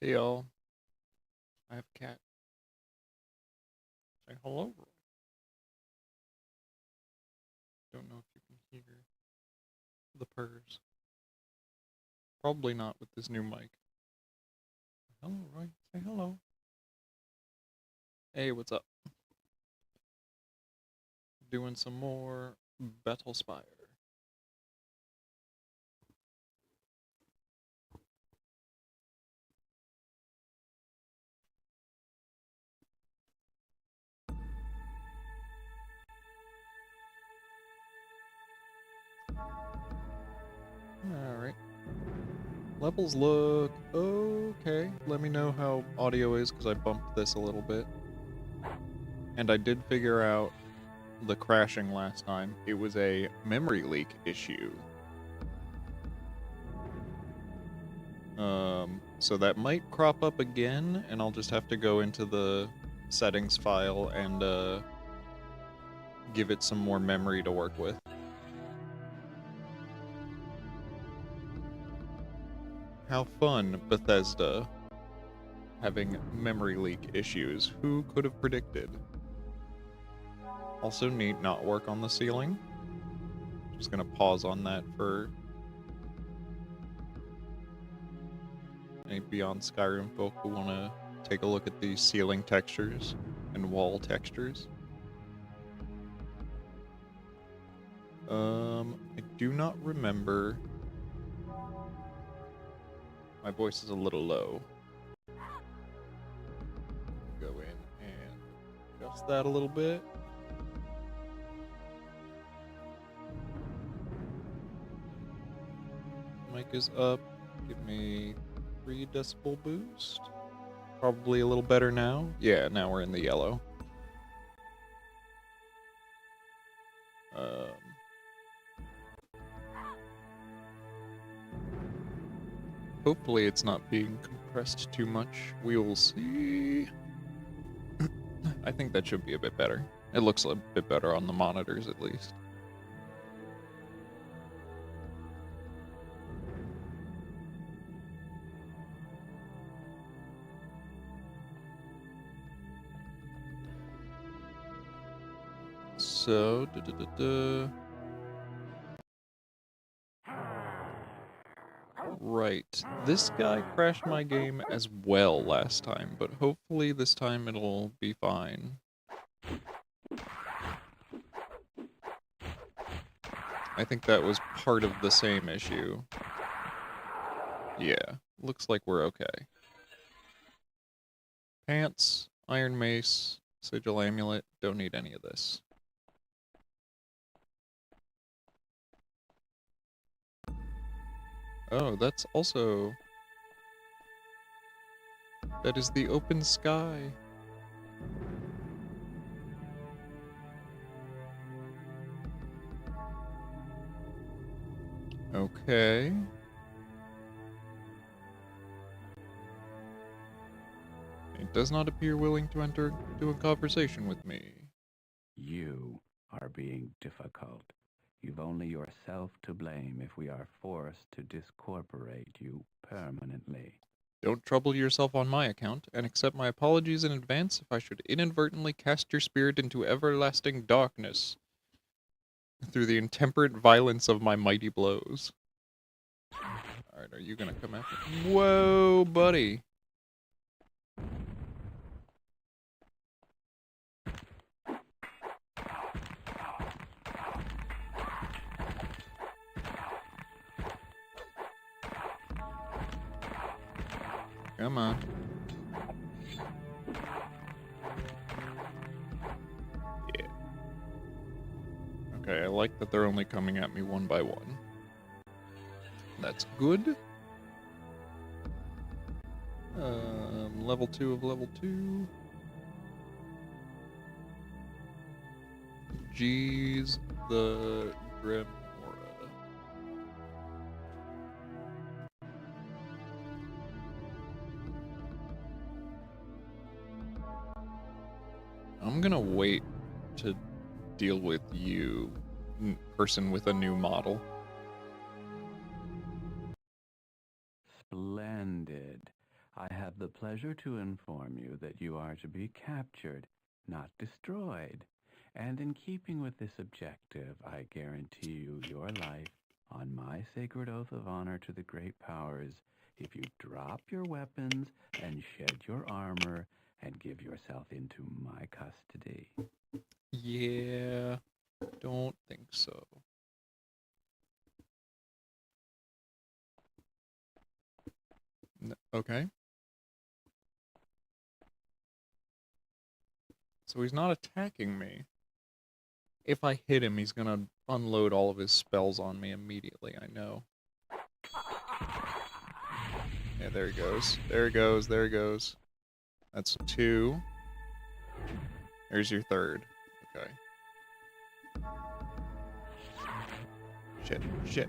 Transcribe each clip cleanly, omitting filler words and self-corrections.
Hey y'all, I have a cat. Say hello. Don't know if you can hear the purrs. Probably not with this new mic. Hello, Roy. Say hello. Hey, what's up? Doing some more Battlespire. Alright. Levels look okay. Let me know how audio is because I bumped this a little bit. And I did figure out the crashing last time. It was a memory leak issue. So that might crop up again, and I'll just have to go into the settings file and give it some more memory to work with. How fun, Bethesda. Having memory leak issues. Who could have predicted? Also neat, not work on the ceiling. Just gonna pause on that for any Beyond Skyrim folk who wanna take a look at the ceiling textures and wall textures. I do not remember. My voice is a little low. Go in and adjust that a little bit. Mic is up. Give me 3 decibel boost. Probably a little better now. Yeah, now we're in the yellow. Hopefully it's not being compressed too much. We will see. I think that should be a bit better. It looks a bit better on the monitors at least. So, right. This guy crashed my game as well last time, but hopefully this time it'll be fine. I think that was part of the same issue. Yeah, looks like we're okay. Pants, iron mace, sigil amulet, don't need any of this. Oh, that's also... That is the open sky. Okay. It does not appear willing to enter into a conversation with me. You are being difficult. You've only yourself to blame if we are forced to discorporate you permanently. Don't trouble yourself on my account, and accept my apologies in advance if I should inadvertently cast your spirit into everlasting darkness through the intemperate violence of my mighty blows. Alright, are you gonna come after me? Whoa, buddy. Come on. Yeah. Okay, I like that they're only coming at me one by one. That's good. Level 2 of level 2. Jeez, the Grim Aura. I'm gonna wait to deal with you, person with a new model. Splendid. I have the pleasure to inform you that you are to be captured, not destroyed. And in keeping with this objective, I guarantee you your life on my sacred oath of honor to the great powers if you drop your weapons and shed your armor and give yourself into my custody. Yeah, don't think so. Okay. So he's not attacking me. If I hit him, he's gonna unload all of his spells on me immediately, I know. Yeah, there he goes. There he goes, there he goes. That's 2. There's your 3rd. Okay. Shit, shit.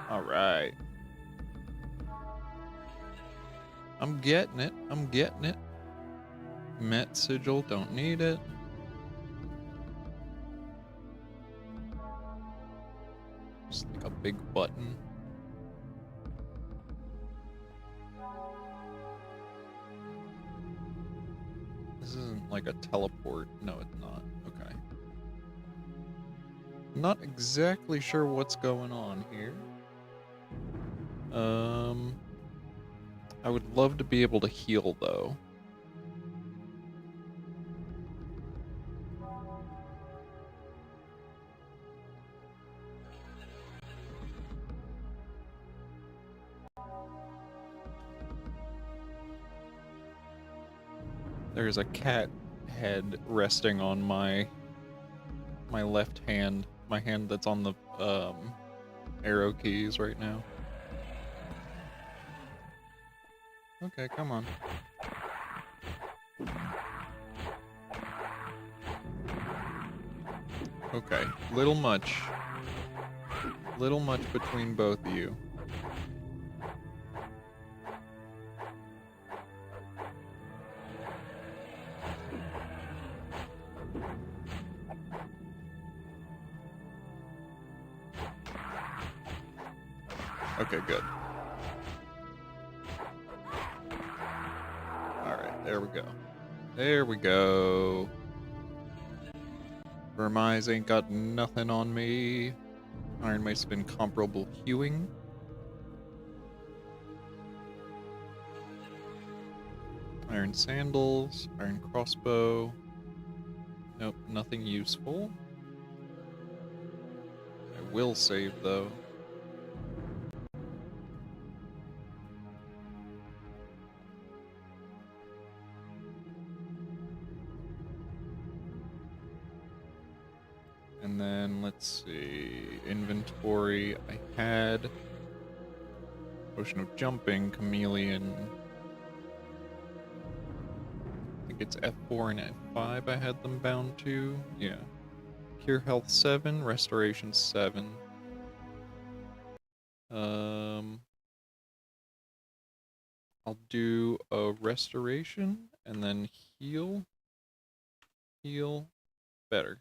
Alright. I'm getting it. I'm getting it. Met sigil, don't need it. Just like a big button. This isn't like a teleport. No, it's not. Okay. Not exactly sure what's going on here. I would love to be able to heal, though. There's a cat head resting on my left hand. My hand that's on the, arrow keys right now. Okay, come on. Okay, little much. Little much between both of you. Okay, good. Alright, there we go. There we go. Vermise ain't got nothing on me. Iron Mace have been comparable hewing. Iron sandals, iron crossbow. Nope, nothing useful. I will save though. And then, let's see, inventory, I had Potion of Jumping, Chameleon, I think it's F4 and F5 I had them bound to, yeah. Cure Health 7, Restoration 7. I'll do a Restoration, and then heal, better.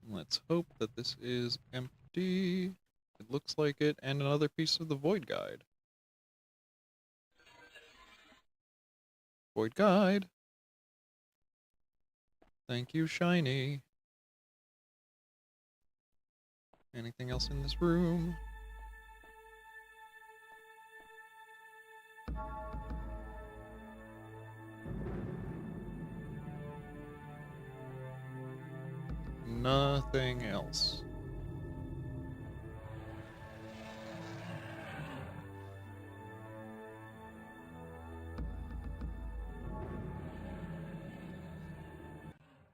Let's hope that this is empty. It looks like it, and another piece of the Void Guide. Void Guide. Thank you, Shiny. Anything else in this room? Nothing else.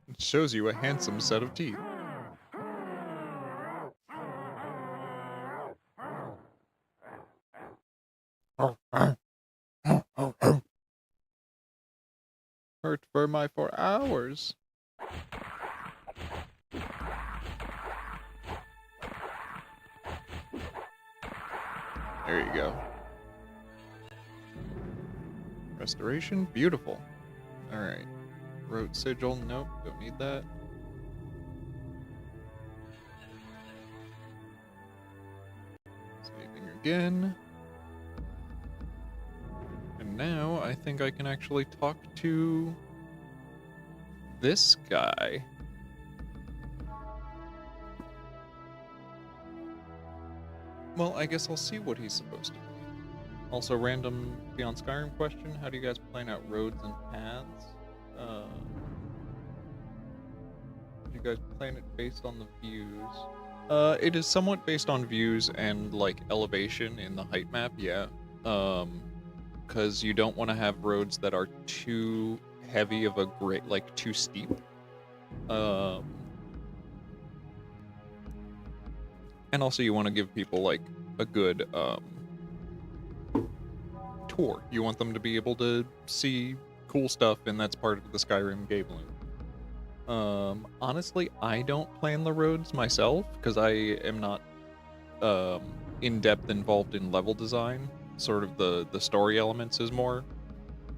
It shows you a handsome set of teeth. Hurt Vermi for hours. There you go. Restoration, beautiful. Alright. Road sigil, nope, don't need that. Saving again. And now I think I can actually talk to this guy. Well, I guess I'll see what he's supposed to be. Also, random Beyond Skyrim question. How do you guys plan out roads and paths? Do you guys plan it based on the views? It is somewhat based on views and, like, elevation in the height map, yeah. Because you don't want to have roads that are too heavy of a grade, like, too steep. And also you want to give people, like, a good, tour. You want them to be able to see cool stuff, and that's part of the Skyrim game loop. Honestly, I don't plan the roads myself, because I am not, in-depth involved in level design. Sort of the story elements is more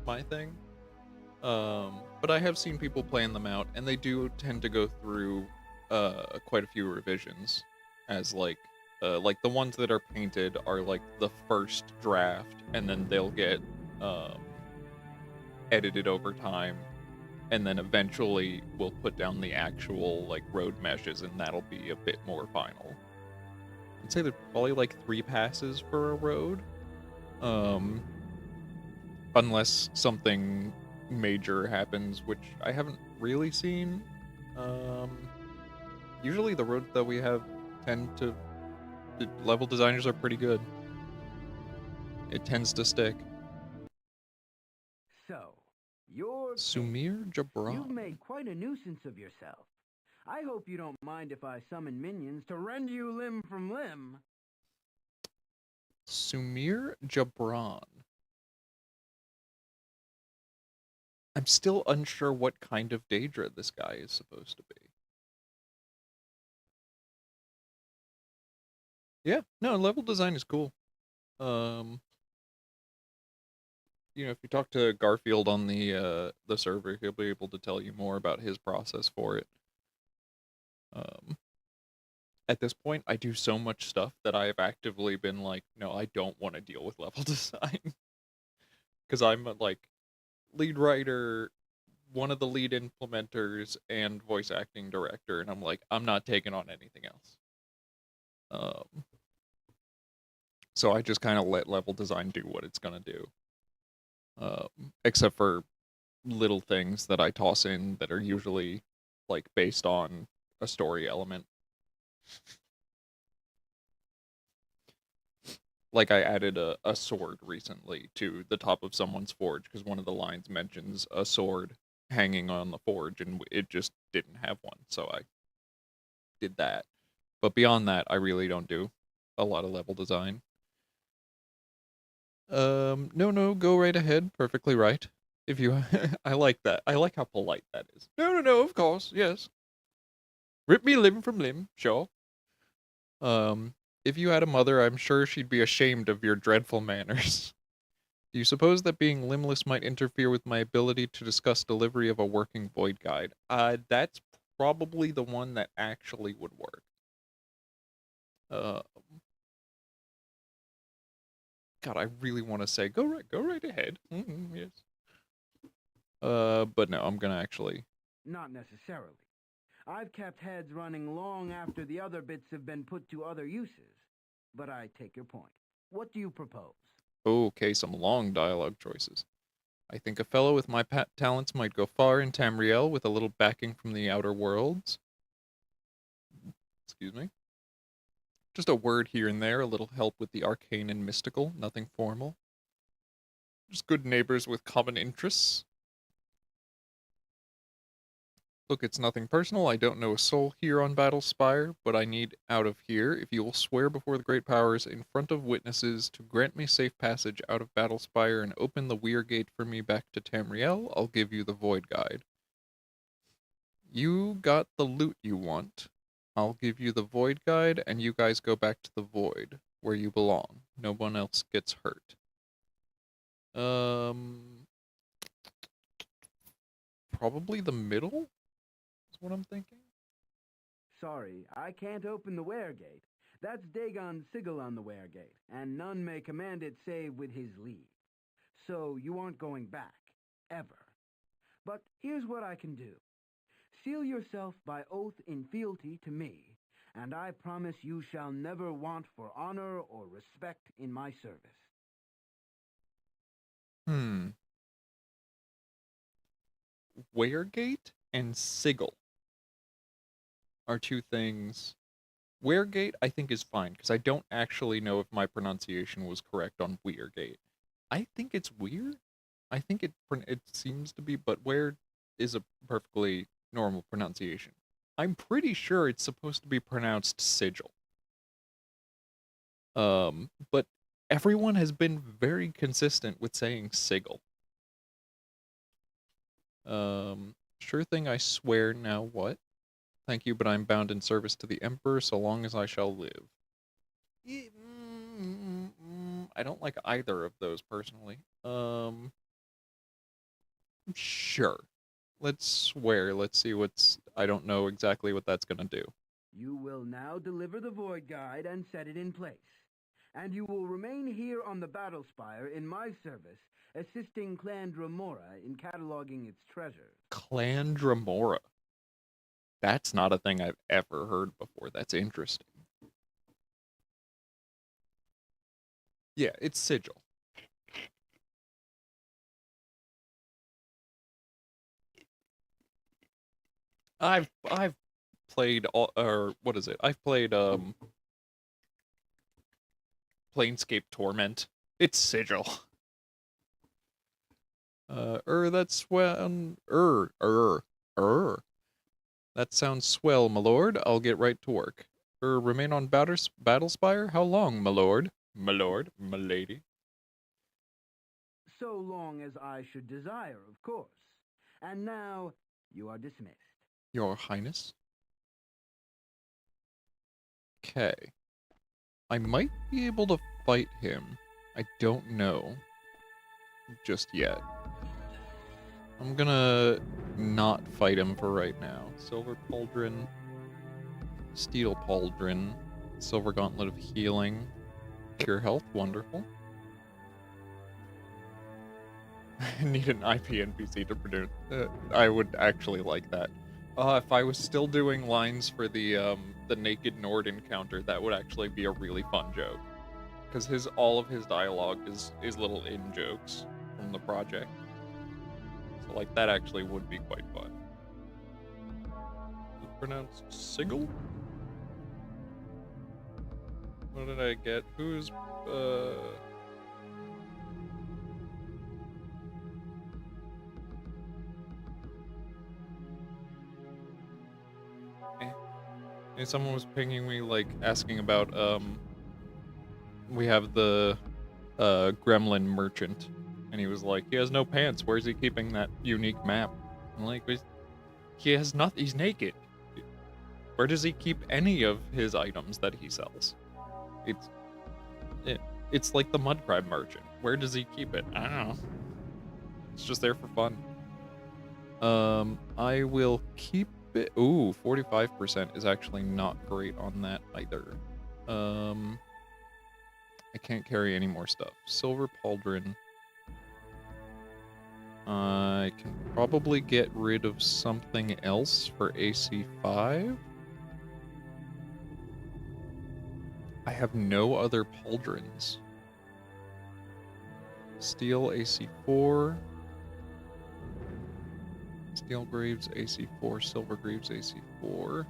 my thing. But I have seen people plan them out, and they do tend to go through, quite a few revisions, as, like the ones that are painted are, like, the first draft, and then they'll get, edited over time, and then eventually we'll put down the actual, like, road meshes, and that'll be a bit more final. I'd say there's probably, like, 3 passes for a road. Unless something major happens, which I haven't really seen. Usually the roads that we have tend to... The level designers are pretty good. It tends to stick. So, you're Sumir Jabran. You've made quite a nuisance of yourself. I hope you don't mind if I summon minions to rend you limb from limb. Sumir Jabran. I'm still unsure what kind of Daedra this guy is supposed to be. Yeah, no, level design is cool. You know, if you talk to Garfield on the server, he'll be able to tell you more about his process for it. At this point, I do so much stuff that I have actively been like, no, I don't want to deal with level design. Because I'm, like, lead writer, one of the lead implementers, and voice acting director, and I'm like, I'm not taking on anything else. So I just kind of let level design do what it's gonna do. Except for little things that I toss in that are usually, like, based on a story element. Like, I added a sword recently to the top of someone's forge, because one of the lines mentions a sword hanging on the forge, and it just didn't have one, so I did that. But beyond that, I really don't do a lot of level design. No, go right ahead. Perfectly right. If you... I like that. I like how polite that is. No, of course, yes. Rip me limb from limb, sure. If you had a mother, I'm sure she'd be ashamed of your dreadful manners. Do you suppose that being limbless might interfere with my ability to discuss delivery of a working void guide? That's probably the one that actually would work. God, I really want to say, go right ahead. Yes. But no, I'm gonna actually... Not necessarily. I've kept heads running long after the other bits have been put to other uses. But I take your point. What do you propose? Okay, some long dialogue choices. I think a fellow with my talents might go far in Tamriel with a little backing from the outer worlds. Excuse me. Just a word here and there, a little help with the arcane and mystical, nothing formal. Just good neighbors with common interests. Look, it's nothing personal. I don't know a soul here on Battlespire, but I need out of here. If you will swear before the great powers in front of witnesses to grant me safe passage out of Battlespire and open the Weir Gate for me back to Tamriel, I'll give you the Void Guide. You got the loot you want. I'll give you the Void Guide, and you guys go back to the Void. where you belong. No one else gets hurt. Probably the middle is what I'm thinking. Sorry, I can't open the Weregate. That's Dagon's sigil on the Weregate, and none may command it save with his leave. So you aren't going back, ever. But here's what I can do. Seal yourself by oath in fealty to me, and I promise you shall never want for honor or respect in my service. Weregate and sigil are two things. Weregate, I think, is fine, because I don't actually know if my pronunciation was correct on Weirgate. I think it's weird. I think it seems to be, but where is a perfectly normal pronunciation? I'm pretty sure it's supposed to be pronounced sigil. But everyone has been very consistent with saying sigil. Sure thing, I swear. Now what? Thank you, but I'm bound in service to the Emperor so long as I shall live. I don't like either of those personally. Sure. Let's swear. Let's see what's... I don't know exactly what that's gonna do. You will now deliver the Void Guide and set it in place. And you will remain here on the Battlespire in my service, assisting Clan Dramora in cataloging its treasures. Clan Dramora. That's not a thing I've ever heard before. That's interesting. Yeah, it's sigil. I've played all, or what is it? I've played Planescape Torment. It's sigil. That's when That sounds swell, my lord. I'll get right to work. Remain on Battlespire? How long, my lord? My lord, my lady. So long as I should desire, of course. And now, you are dismissed. Your Highness? Okay. I might be able to fight him. I don't know. Just yet. I'm gonna not fight him for right now. Silver Pauldron, Steel Pauldron, Silver Gauntlet of Healing, Cure Health, wonderful. I need an IP NPC to produce. I would actually like that. If I was still doing lines for the Naked Nord encounter, that would actually be a really fun joke. Because all of his dialogue is little in-jokes from the project. So, like, that actually would be quite fun. Is it pronounced sigil? What did I get? Who's, And someone was pinging me, like, asking about, we have the, Gremlin Merchant. And he was like, he has no pants, where's he keeping that unique map? I'm like, he has nothing, he's naked. Where does he keep any of his items that he sells? It's like the Mudcribe Merchant. Where does he keep it? I don't know. It's just there for fun. I will keep it. Ooh, 45% is actually not great on that either. I can't carry any more stuff. Silver Pauldron. I can probably get rid of something else for AC5. I have no other pauldrons. Steel AC4. Steel Greaves AC4, Silver Greaves AC4.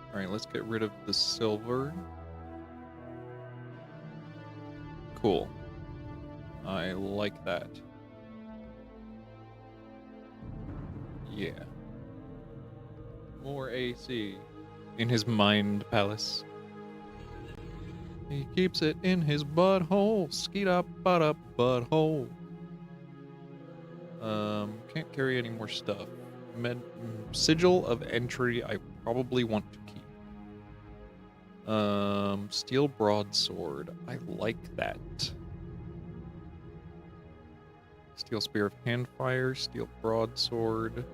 Alright, let's get rid of the silver. Cool. I like that. Yeah. More AC in his mind palace. He keeps it in his butthole. Skeet up, butt up, butthole. Can't carry any more stuff. Sigil of Entry I probably want to keep. Steel broadsword. I like that. Steel spear of handfire, steel broadsword.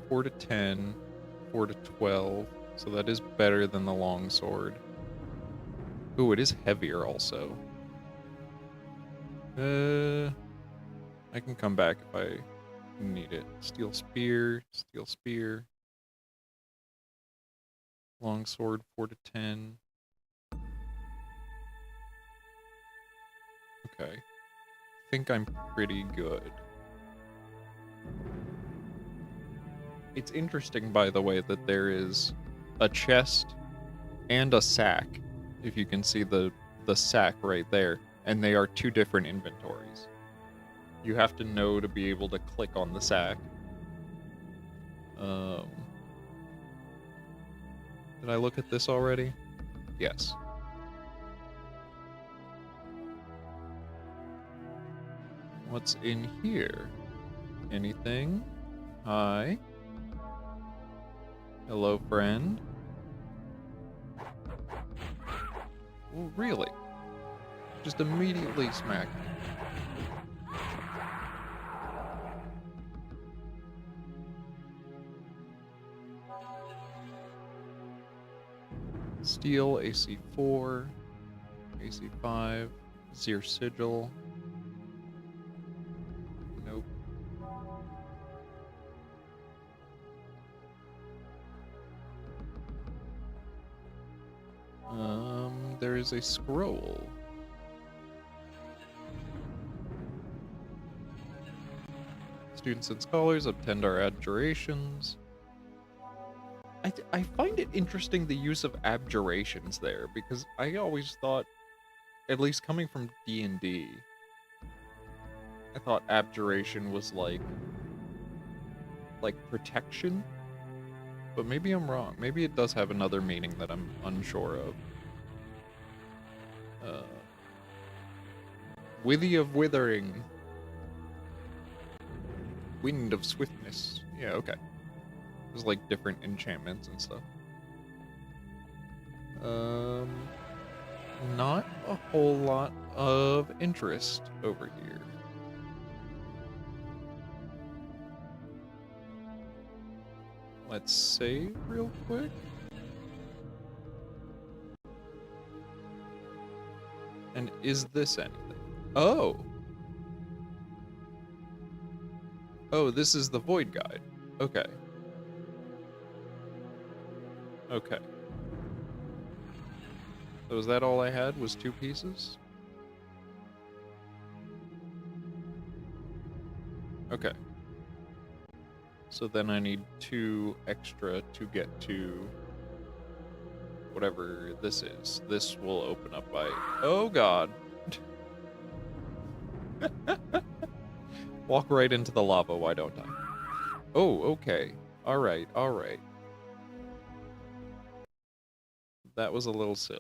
4 to 10, 4 to 12. So that is better than the longsword. Ooh, it is heavier also. I can come back if I need it. Steel spear, steel spear. Longsword, 4 to 10. Okay. Think I'm pretty good. It's interesting, by the way, that there is a chest and a sack, if you can see the sack right there, and they are two different inventories. You have to know to be able to click on the sack. Did I look at this already? Yes. What's in here? Anything? Hi. Hello, friend. Oh, really? Just immediately smack me. Steel, AC4, AC5, Zir Sigil. Nope. There is a scroll. Students and scholars obtend our adjurations. I find it interesting the use of abjurations there, because I always thought, at least coming from D&D, I thought abjuration was like protection, but maybe I'm wrong. Maybe it does have another meaning that I'm unsure of. Withy of Withering. Wind of Swiftness. Yeah, okay. There's like different enchantments and stuff. Not a whole lot of interest over here. Let's save real quick. And is this anything? Oh! Oh, this is the Void Guide. Okay. Okay. So is that all I had? Was 2 pieces? Okay. So then I need 2 extra to get to whatever this is. This will open up by... Oh god! Walk right into the lava, why don't I? Oh, okay. Alright, alright. That was a little silly.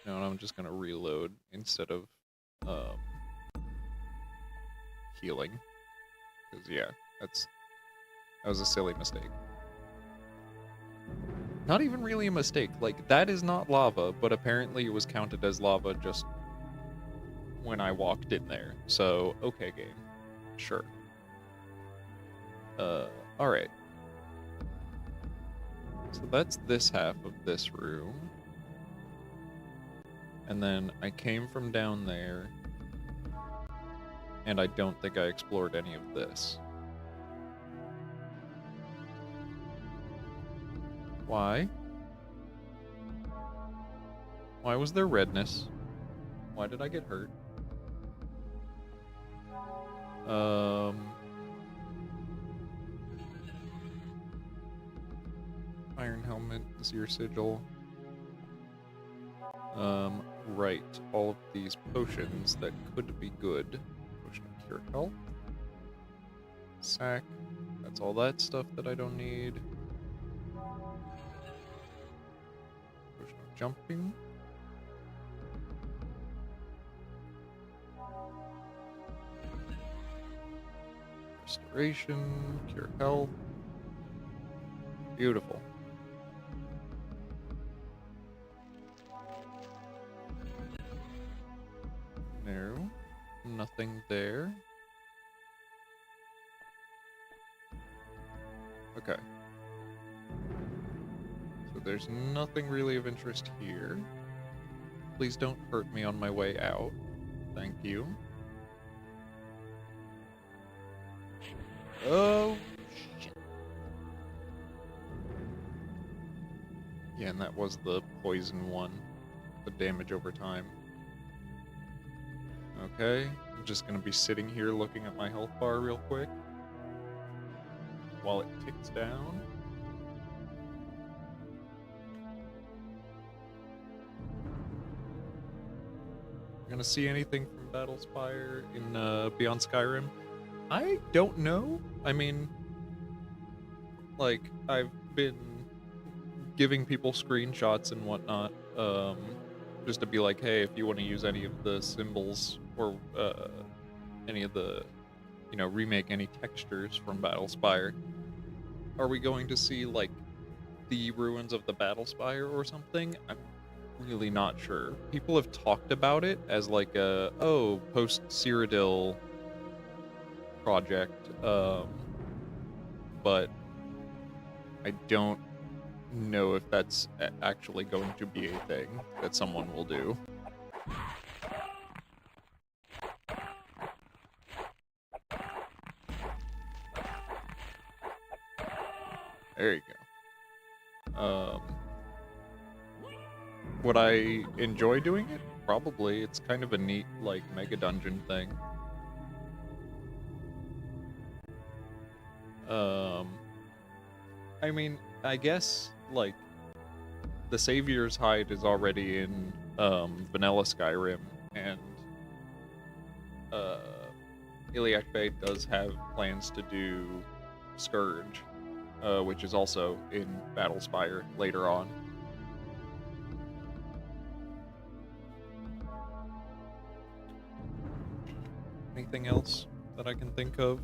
No, I'm just gonna reload instead of healing. Because yeah, that was a silly mistake. Not even really a mistake. Like, that is not lava, but apparently it was counted as lava just when I walked in there. So, okay, game. Sure. Alright. So that's this half of this room. And then I came from down there. And I don't think I explored any of this. Why? Why was there redness? Why did I get hurt? Iron helmet, Zir sigil. Right. All of these potions that could be good. Potion of cure health. Sack. That's all that stuff that I don't need. Potion of jumping. Restoration, cure health. Beautiful. No. Nothing there. Okay. So there's nothing really of interest here. Please don't hurt me on my way out. Thank you. Oh, shit. Yeah, and that was the poison one. The damage over time. Okay, I'm just gonna be sitting here looking at my health bar real quick while it ticks down. Gonna see anything from Battlespire in Beyond Skyrim? I don't know. I mean, like, I've been giving people screenshots and whatnot, just to be like, hey, if you want to use any of the symbols or any of the, remake any textures from Battlespire, are we going to see, like, the ruins of the Battlespire or something? I'm really not sure. People have talked about it as like a, post-Cyrodiil project, but I don't know if that's actually going to be a thing that someone will do. There you go. Would I enjoy doing it? Probably. It's kind of a neat, like, mega dungeon thing. I mean, I guess, like, the Savior's Hide is already in, vanilla Skyrim, and, Iliac Bay does have plans to do Scourge, which is also in Battlespire later on. Anything else that I can think of?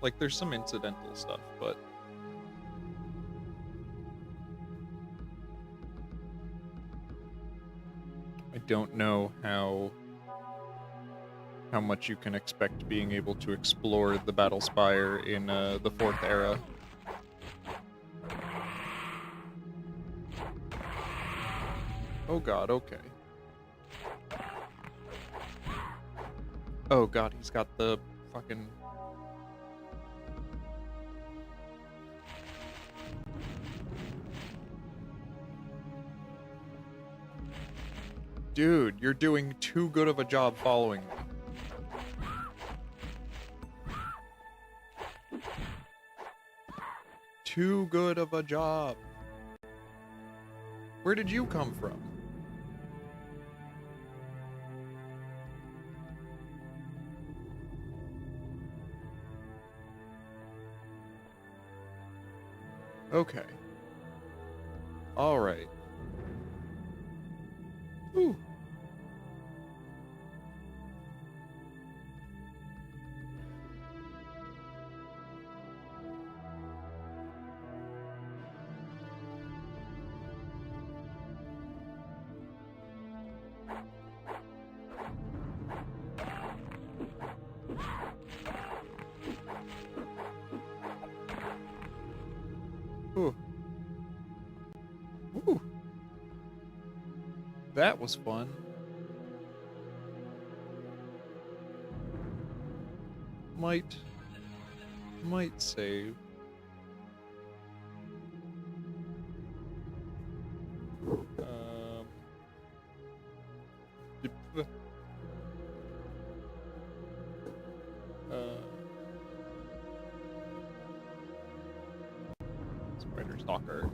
Like, there's some incidental stuff, but... I don't know how much you can expect being able to explore the Battlespire in the 4th era. Oh god, okay. Oh god, he's got the fucking... Dude, you're doing too good of a job following me. Too good of a job. Where did you come from? Okay. Alright. Ooh. Ooh. Ooh. That was fun. Might save. Spider Stalker.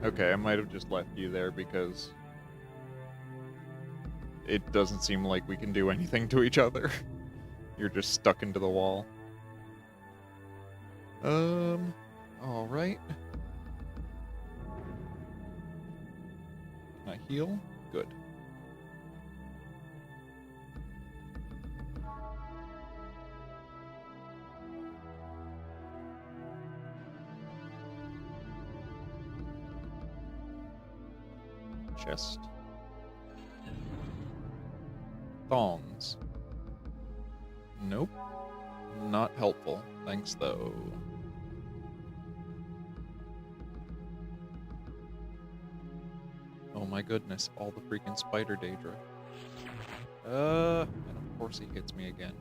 Okay, I might have just left you there because it doesn't seem like we can do anything to each other. You're just stuck into the wall. Alright. I heal? Good. Chest. Thongs. Nope. Not helpful. Thanks, though. Oh my goodness, all the freaking spider Daedra. And of course he hits me again.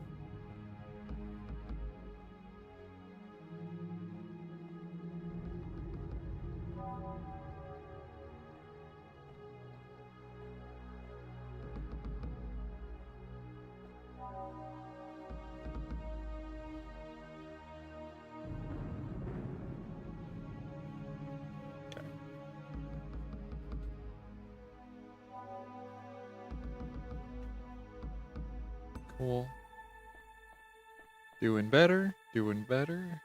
Cool. Doing better, doing better.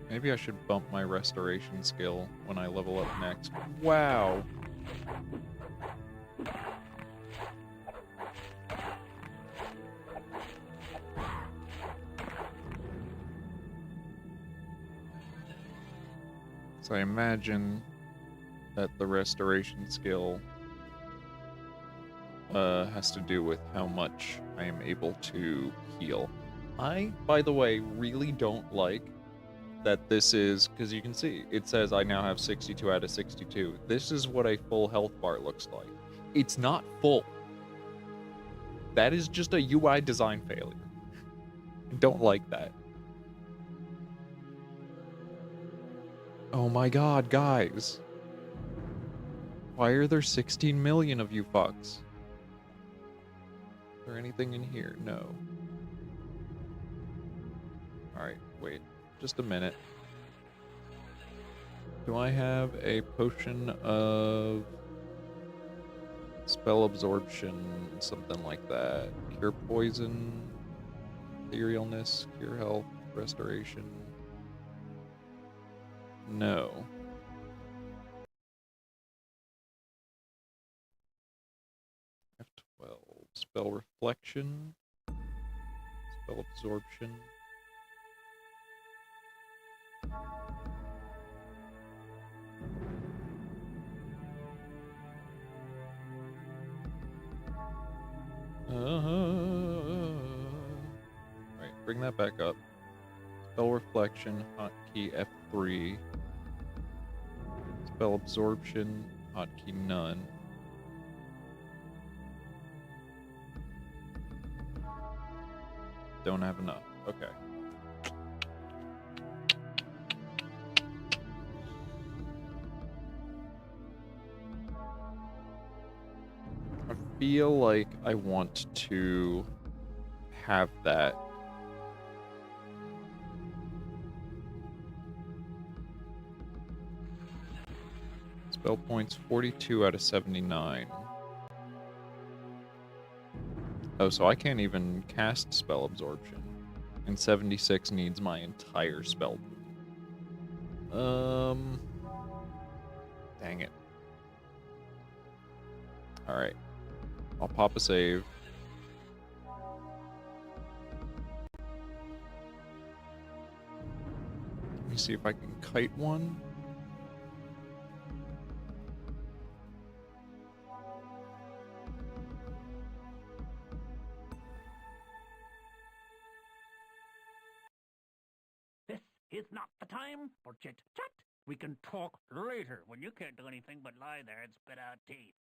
Maybe I should bump my restoration skill when I level up next. Wow. So I imagine that the restoration skill has to do with how much I am able to heal. I, by the way, really don't like that this is, because you can see, it says I now have 62 out of 62. This is what a full health bar looks like. It's not full. That is just a UI design failure. I don't like that. Oh my god, guys. Why are there 16 million of you fucks? Is there anything in here? No. Alright, wait. Just a minute. Do I have a potion of spell absorption, something like that? Cure poison, etherealness, cure health, restoration? No. F12. Spell reflection. Spell absorption. Right, bring that back up. Spell reflection, hotkey F3. Spell absorption, hotkey none. Don't have enough. Okay. I feel like I want to have that. Spell points 42 out of 79. Oh, so I can't even cast spell absorption. And 76 needs my entire spell pool. Dang it. Alright. I'll pop a save. Let me see if I can kite one. This is not the time for chit-chat. We can talk later when you can't do anything but lie there and spit out teeth.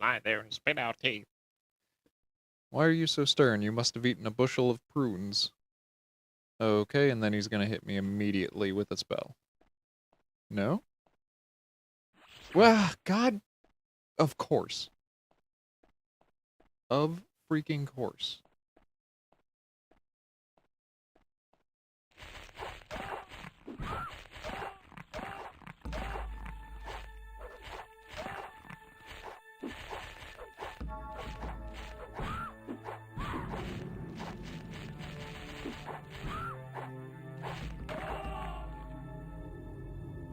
Lie there and spit out teeth. Why are you so stern? You must have eaten a bushel of prunes. Okay, and then he's gonna hit me immediately with a spell. No? Well, God. Of course. Of freaking course.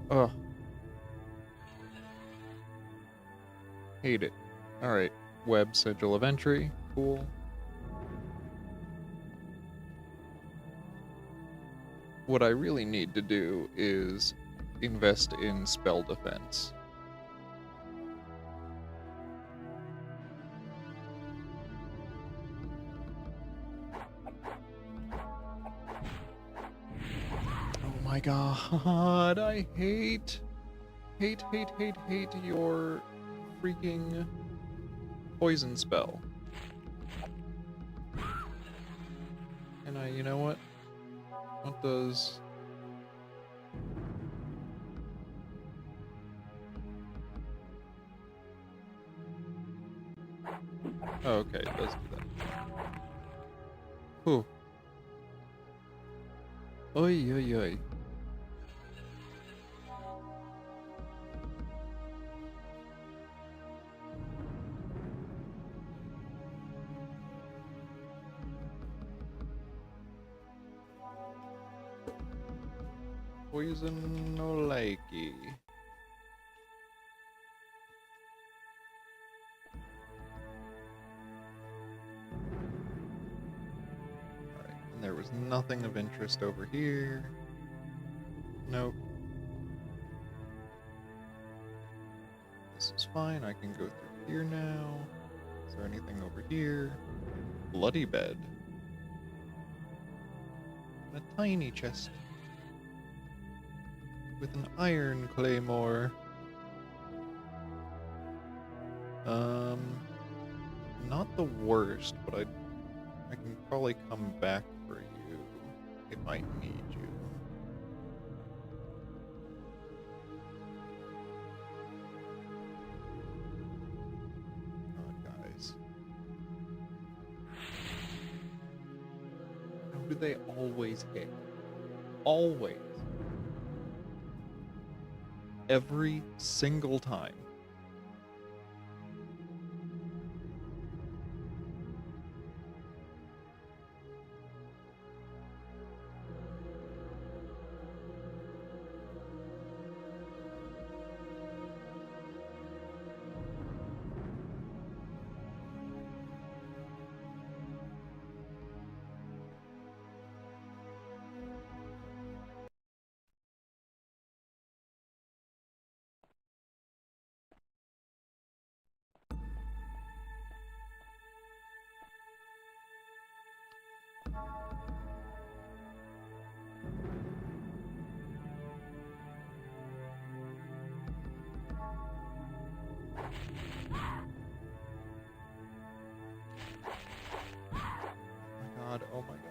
Ugh. Hate it. Alright. Web sigil of entry. Cool. What I really need to do is invest in spell defense. Oh my god, I hate your freaking poison spell. And you know what? What does... Oh, okay, it does do that. Whew. Oy, oy, oy. Poison no likey. Alright, and there was nothing of interest over here. Nope. This is fine, I can go through here now. Is there anything over here? Bloody bed. And a tiny chest. With an iron claymore. Not the worst, but I can probably come back for you if I need you. God, guys. How do they always hit? Always. Every single time. Oh my god.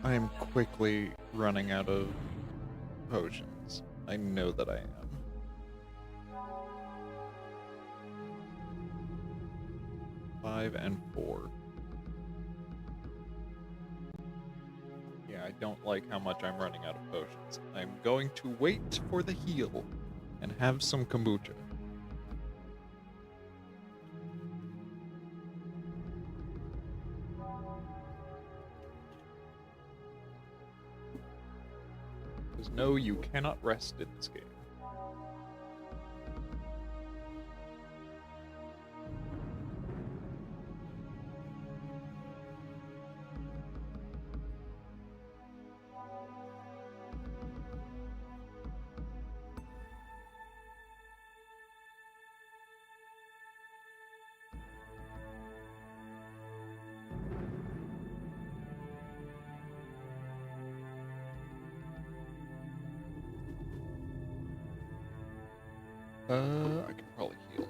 I am quickly running out of potions. I know that I am. 5 and 4. Yeah, I don't like how much I'm running out of potions. I'm going to wait for the heal and have some kombucha. Because no, you cannot rest in this game. I can probably heal now.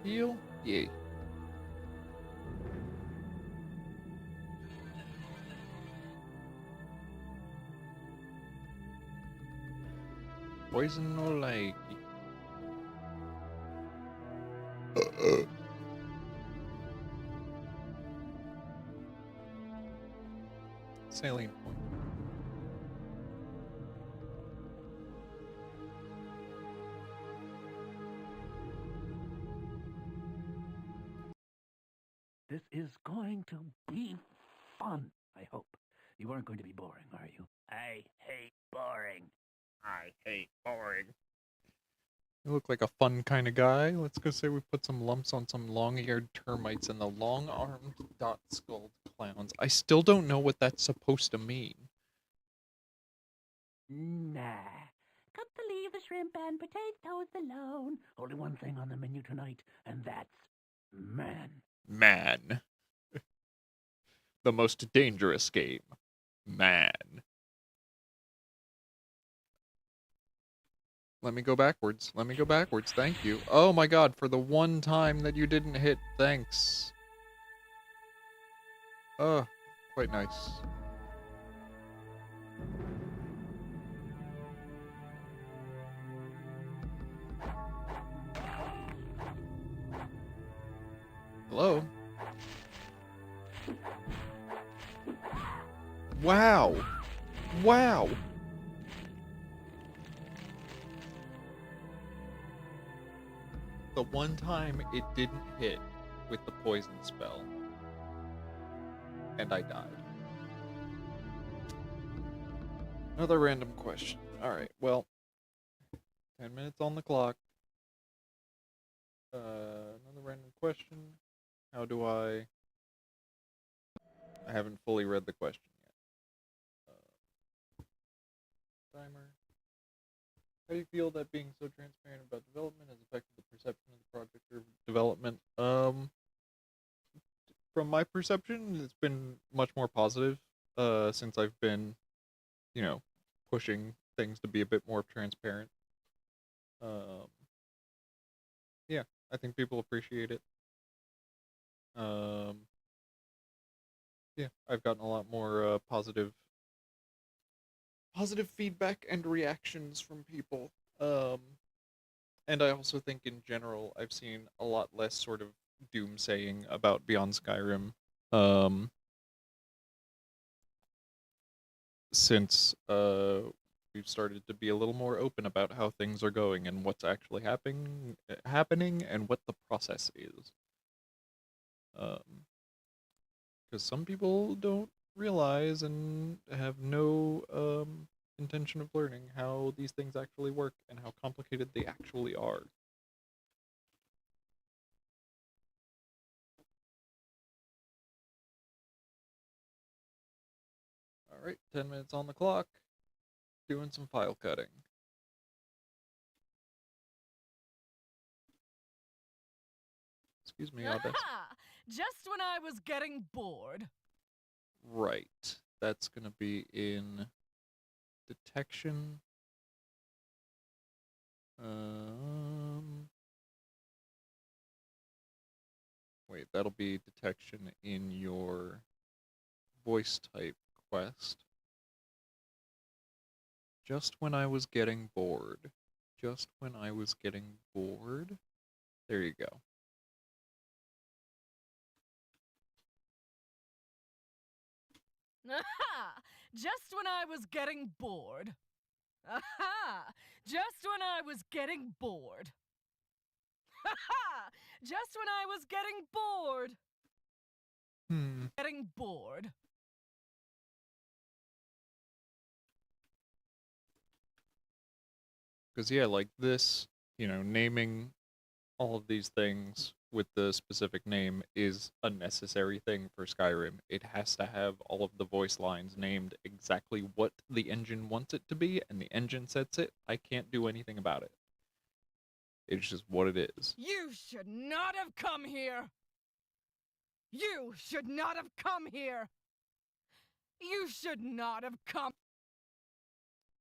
Heal? Yay. Poison or like. salient point. This is going to be fun, I hope. You aren't going to be boring, are you? I hate boring. I hate boring. You look like a fun kind of guy. Let's go say we put some lumps on some long-eared termites and the long-armed dot-skulled clowns. I still don't know what that's supposed to mean. Nah. Got to leave the shrimp and potatoes alone. Only one thing on the menu tonight, and that's man. Man. The most dangerous game. Man. Let me go backwards. Let me go backwards. Thank you. Oh my god, for the one time that you didn't hit, thanks. Oh, quite nice. Hello? Wow. Wow. The one time it didn't hit with the poison spell. And I died. Another random question. Alright, well. 10 minutes on the clock. Another random question. How do I haven't fully read the question yet. Timer. How do you feel that being so transparent about development has affected the perception of the project or development? From my perception, it's been much more positive, since I've been, pushing things to be a bit more transparent. Yeah, I think people appreciate it. Yeah, I've gotten a lot more positive feedback and reactions from people. And I also think in general I've seen a lot less sort of doomsaying about Beyond Skyrim. Since we've started to be a little more open about how things are going and what's actually happening and what the process is. Because some people don't realize and have no intention of learning how these things actually work and how complicated they actually are. Alright, 10 minutes on the clock. Doing some file cutting. Excuse me, Audacity. Just when I was getting bored. Right. That's gonna be in detection. Wait, that'll be detection in your voice type quest. Just when I was getting bored. Just when I was getting bored. There you go. Aha! Just when I was getting bored. Aha! Just when I was getting bored. Aha! Just when I was getting bored. Getting bored. Because, yeah, like this, naming all of these things with the specific name is a necessary thing for Skyrim. It has to have all of the voice lines named exactly what the engine wants it to be, and the engine sets it. I can't do anything about it. It's just what it is. You should not have come here. You should not have come here. You should not have come.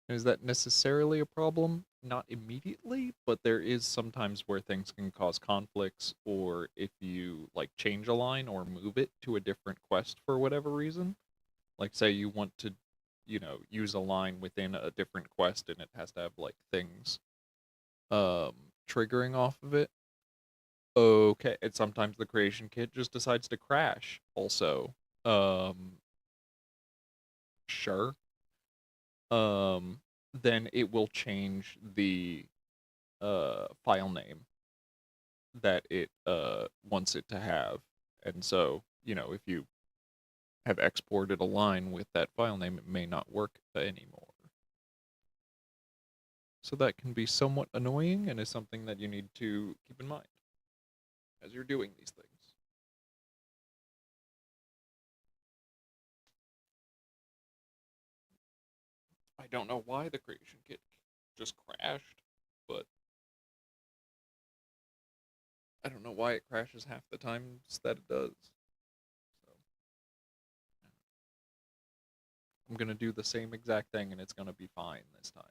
Is that necessarily a problem? Not immediately, but there is sometimes where things can cause conflicts, or if you, change a line or move it to a different quest for whatever reason. Like, say you want to, use a line within a different quest, and it has to have, things, triggering off of it. Okay, and sometimes the creation kit just decides to crash, also. sure, then it will change the file name that it wants it to have. And so, if you have exported a line with that file name, it may not work anymore. So that can be somewhat annoying and is something that you need to keep in mind as you're doing these things. I don't know why the creation kit just crashed, but I don't know why it crashes half the times that it does. So I'm gonna do the same exact thing and it's gonna be fine this time.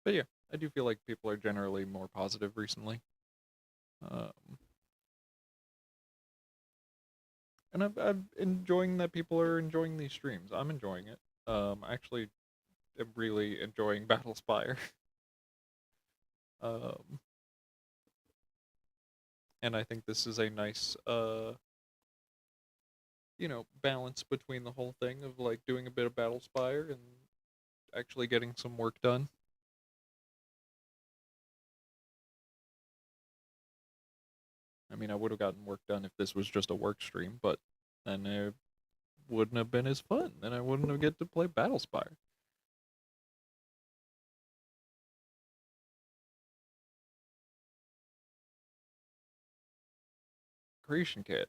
But yeah, I do feel like people are generally more positive recently. And I'm enjoying that people are enjoying these streams. I'm enjoying it. I actually am really enjoying Battlespire. And I think this is a nice, balance between the whole thing of like doing a bit of Battlespire and actually getting some work done. I mean, I would have gotten work done if this was just a work stream, but then it wouldn't have been as fun. Then I wouldn't have get to play Battlespire. Creation kit.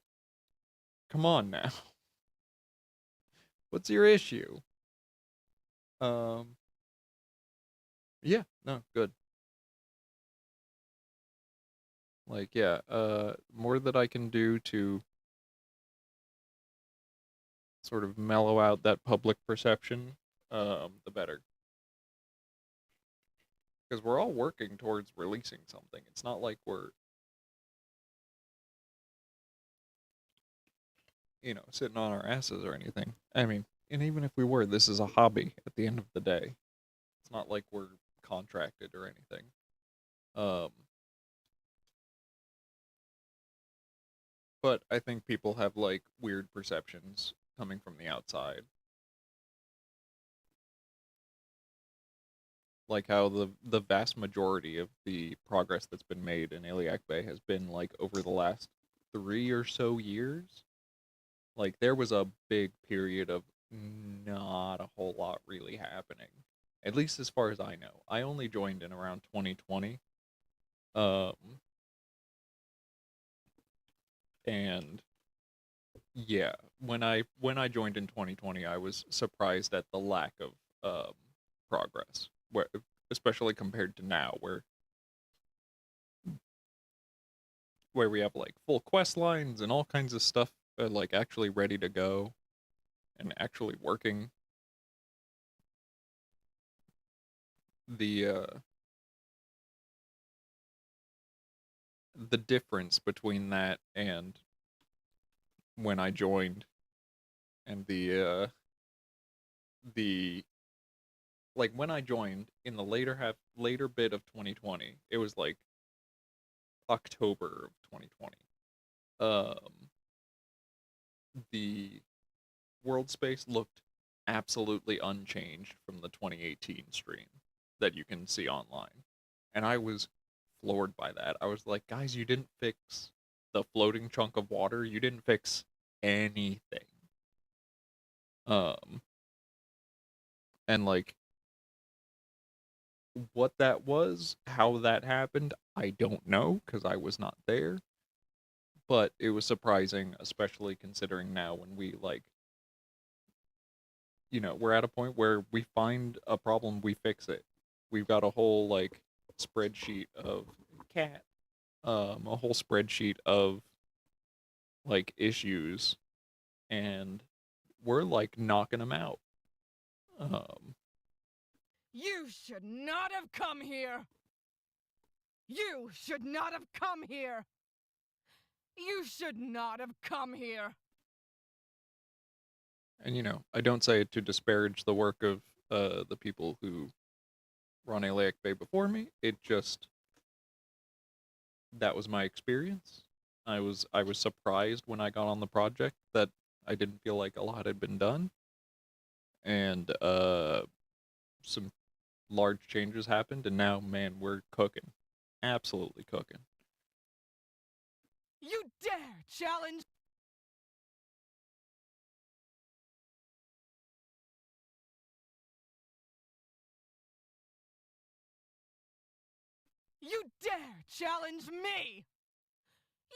Come on now. What's your issue? Yeah, no, good. Like, yeah, more that I can do to sort of mellow out that public perception, the better. Because we're all working towards releasing something. It's not like we're, sitting on our asses or anything. I mean, and even if we were, this is a hobby at the end of the day. It's not like we're contracted or anything. But I think people have like weird perceptions coming from the outside. Like how the vast majority of the progress that's been made in Iliac Bay has been like over the last 3 or so years. Like there was a big period of not a whole lot really happening. At least as far as I know. I only joined in around 2020. And yeah, when I joined in 2020, I was surprised at the lack of progress, where especially compared to now, where we have like full quest lines and all kinds of stuff like actually ready to go and actually working. The difference between that and when I joined and the like when I joined in the later bit of 2020, it was like October of 2020. The world space looked absolutely unchanged from the 2018 stream that you can see online. And I was floored by that. I was like, guys, you didn't fix the floating chunk of water. You didn't fix anything. And like what that was, how that happened, I don't know because I was not there. But it was surprising, especially considering now when we like, we're at a point where we find a problem, we fix it. We've got a whole like spreadsheet of a whole spreadsheet of like issues, and we're like knocking them out. You should not have come here! You should not have come here! You should not have come here! And, you know, I don't say it to disparage the work of the people who run Iliac Bay before me. It just, that was my experience. I was surprised when I got on the project that I didn't feel like a lot had been done. And some large changes happened, and now, man, we're cooking. Absolutely cooking. You dare challenge? You dare challenge me?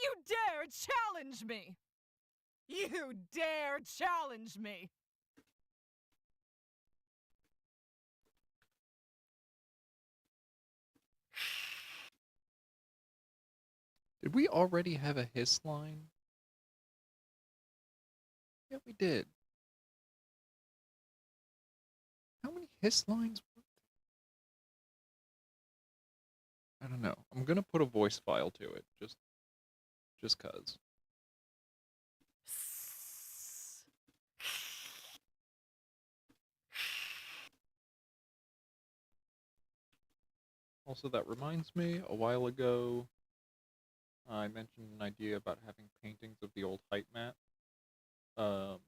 You dare challenge me? You dare challenge me? Did we already have a hiss line? Yeah, we did. How many hiss lines were there? I don't know. I'm gonna put a voice file to it, just cause. Also, that reminds me, a while ago, I mentioned an idea about having paintings of the old height map. Um,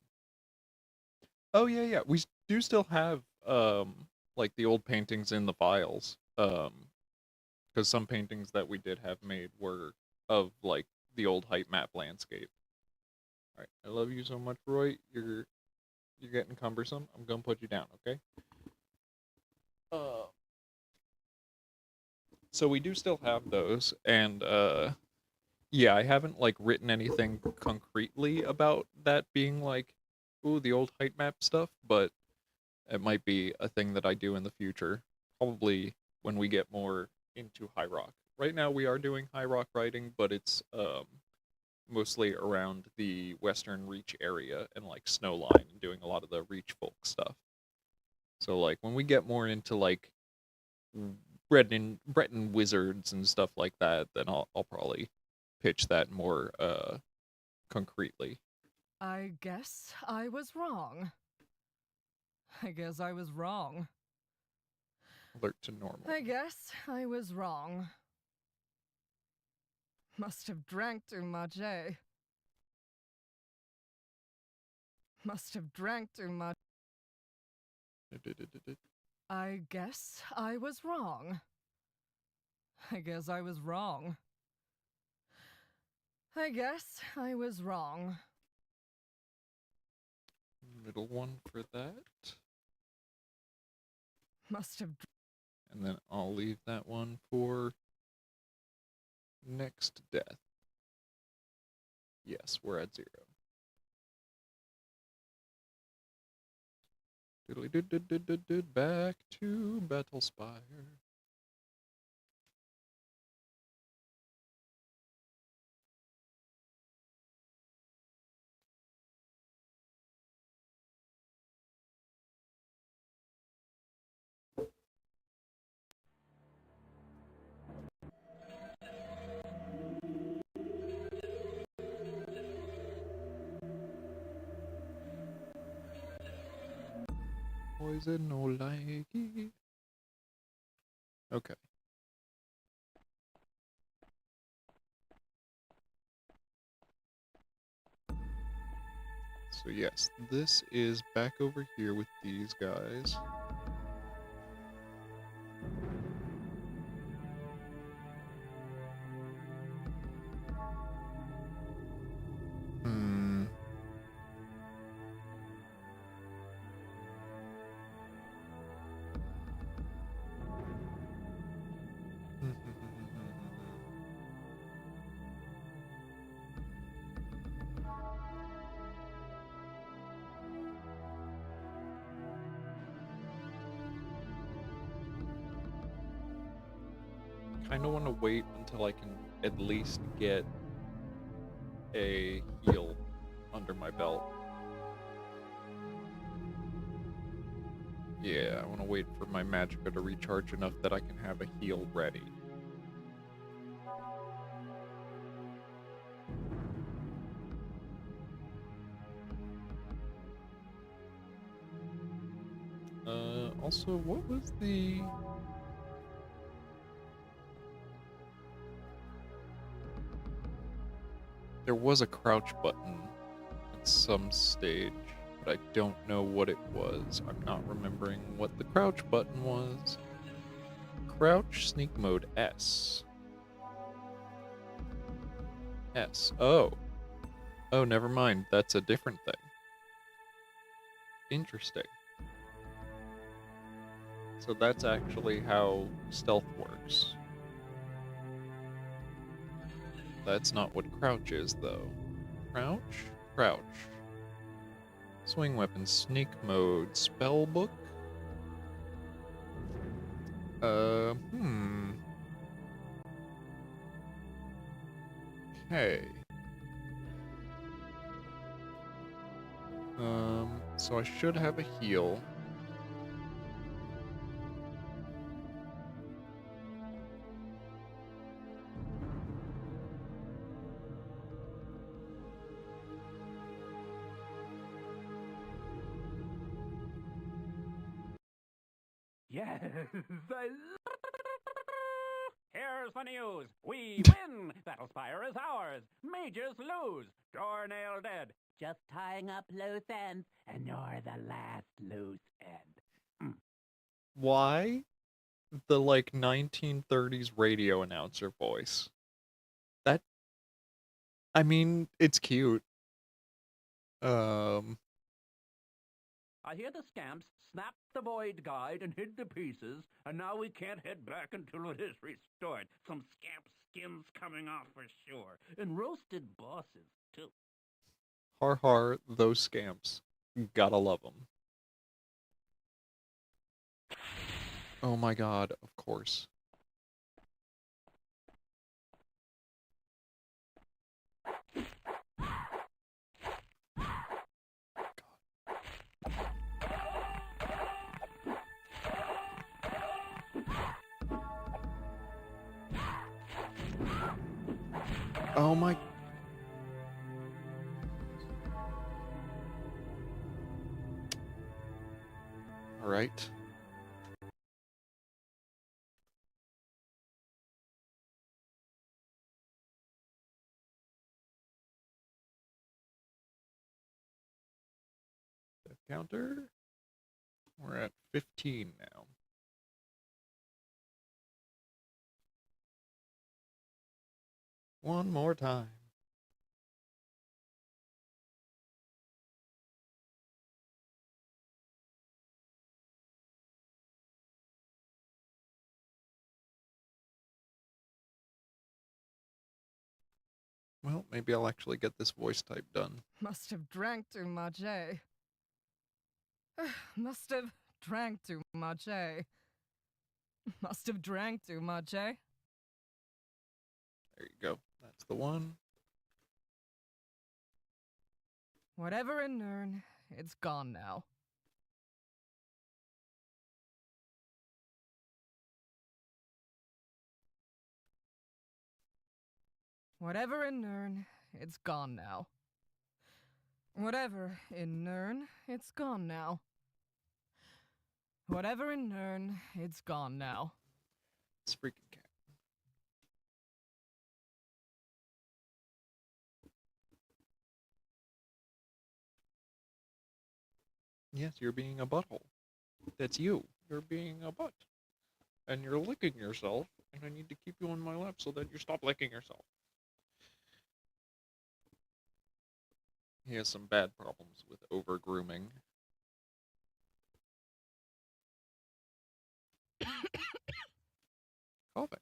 oh yeah, we do still have like the old paintings in the files. Because some paintings that we did have made were of like the old height map landscape. All right, I love you so much, Roy. You're getting cumbersome. I'm gonna put you down, okay? So we do still have those, and yeah, I haven't like written anything concretely about that being like, ooh, the old height map stuff, but it might be a thing that I do in the future, probably when we get more into High Rock. Right now we are doing High Rock writing, but it's mostly around the Western Reach area and like Snowline and doing a lot of the Reach folk stuff. So like when we get more into like Breton wizards and stuff like that, then I'll probably pitch that more concretely. I guess I was wrong. I guess I was wrong. Alert to normal. I guess I was wrong. Must have drank too much, eh? Must have drank too much. I guess I was wrong. I guess I was wrong. I guess I was wrong. Middle one for that. Must have. And then I'll leave that one for next death. Yes, we're at 0. Back to Battlespire. Poison no likey. Okay. So yes, this is back over here with these guys. Kind of want to wait until I can at least get a heal under my belt. Yeah, I want to wait for my magicka to recharge enough that I can have a heal ready. Also, what was the... There was a crouch button at some stage, but I don't know what it was. I'm not remembering what the crouch button was. Crouch, sneak mode, S. S. Oh. Oh, never mind. That's a different thing. Interesting. So that's actually how stealth works. That's not what crouch is, though. Crouch? Crouch. Swing weapon, sneak mode, spell book? Okay. So I should have a heal. Yes, Here's the news. We win. Battlespire is ours. Mages lose. Doornail dead. Just tying up loose ends, and you're the last loose end. Why the, 1930s radio announcer voice? That... I mean, it's cute. I hear the scamps snapped the void guide and hid the pieces, and now we can't head back until it is restored. Some scamp skins coming off for sure, and roasted bosses too. Har har, those scamps. Gotta love them. Oh my god, of course. Oh my... Alright. Death counter? We're at 15 now. One more time. Well, maybe I'll actually get this voice type done. Must have drank too much, eh? Must have drank too much, eh? Must have drank too much, eh? There you go. That's the one. Whatever in Nern, it's gone now. Whatever in Nern, it's gone now. Whatever in Nern, it's gone now. Whatever in Nern, it's gone now. It's freaking cat. Yes, you're being a butthole. That's you. You're being a butt. And you're licking yourself, and I need to keep you on my lap so that you stop licking yourself. He has some bad problems with over-grooming. Coughing.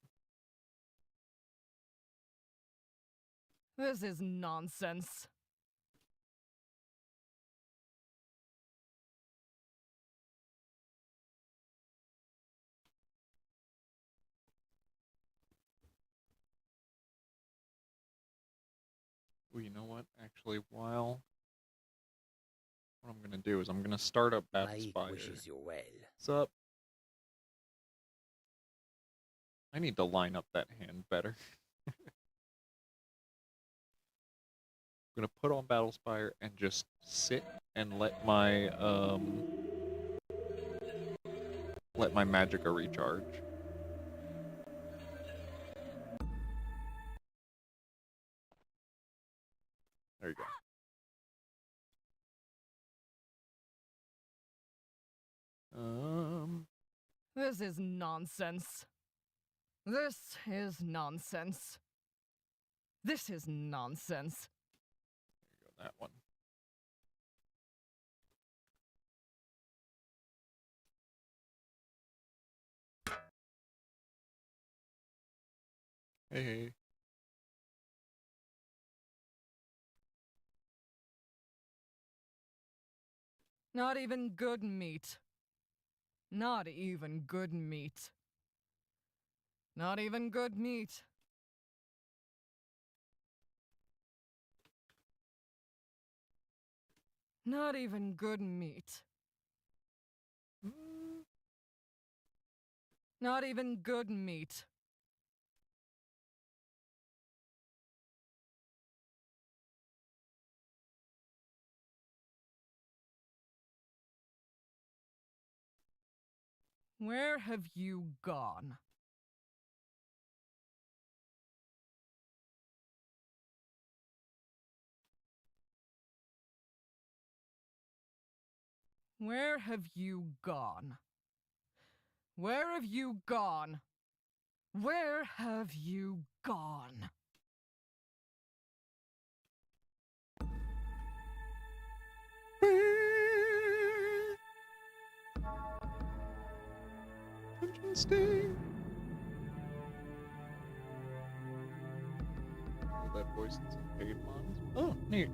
This is nonsense. Well, you know what? Actually, what I'm gonna do is I'm gonna start up Battlespire. wishes you well. What's up? I need to line up that hand better. I'm gonna put on Battlespire and just sit and let my let my magicka recharge. There you go. This is nonsense. This is nonsense. This is nonsense. There you go, that one. Hey. Not even good meat. Not even good meat. Not even good meat. Not even good meat. Not even good meat. Where have you gone? Where have you gone? Where have you gone? Where have you gone? Dungeon sting. Oh, that voice in some paid mods. Oh, neat.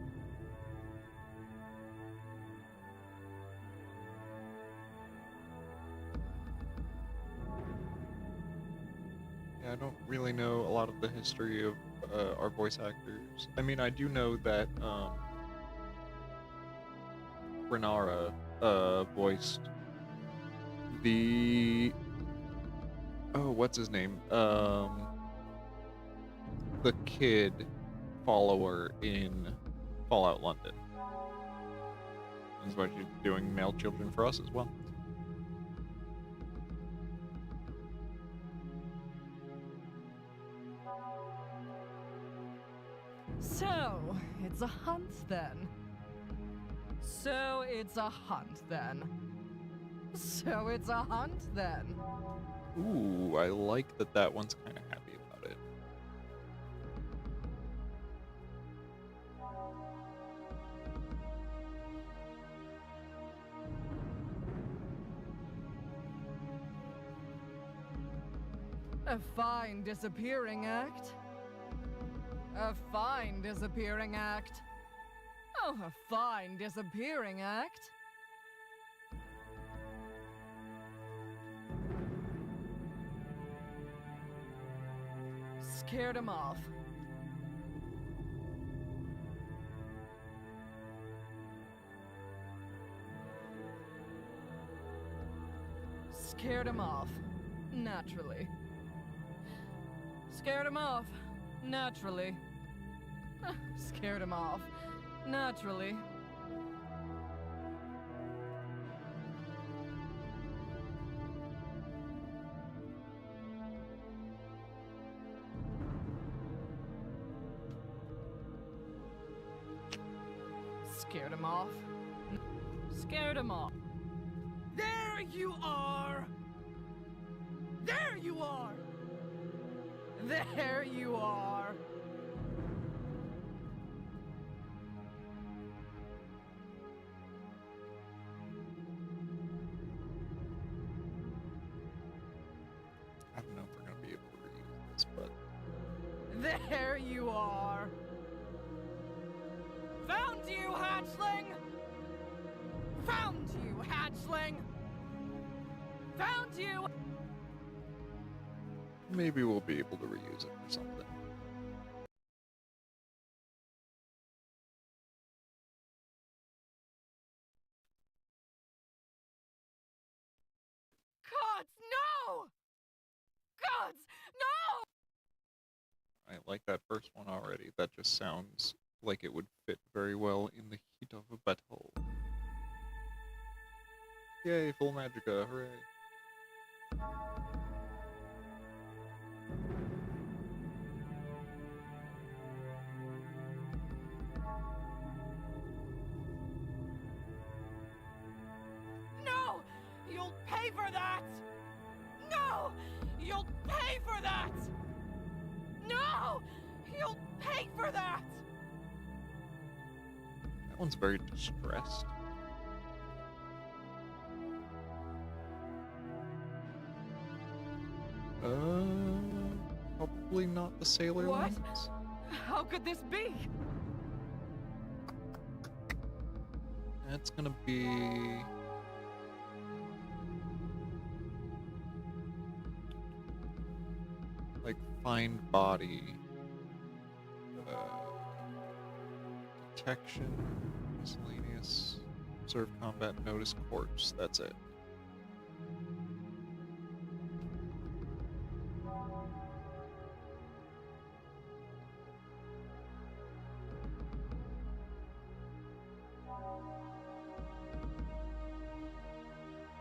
Yeah, I don't really know a lot of the history of our voice actors. I mean, I do know that Renara voiced the what's his name? The kid follower in Fallout London. That's why she's doing male children for us as well. So, it's a hunt then. So it's a hunt then. So it's a hunt then. Ooh, I like that that one's kind of happy about it. A fine disappearing act. A fine disappearing act. Oh, a fine disappearing act. Scared him off. Scared him off. Naturally. Scared him off. Naturally. Scared him off. Naturally. Scared him off. Scared him off. There you are! There you are! There you are! I don't know if we're gonna be able to reuse this, but There you are! Found you, hatchling! Found you, hatchling! Found you! maybe we'll be able to reuse it for something. Gods, no! Gods, no! I like that first one already. That just sounds like it would fit very well in the heat of a battle. Yay, full magicka, hooray. No! You'll pay for that! No! You'll pay for that! No! You'll pay for that! That one's very distressed. Probably not the sailor What? ones. How could this be? That's gonna be... like, find body. Detection, miscellaneous, observe combat, notice corpse. That's it.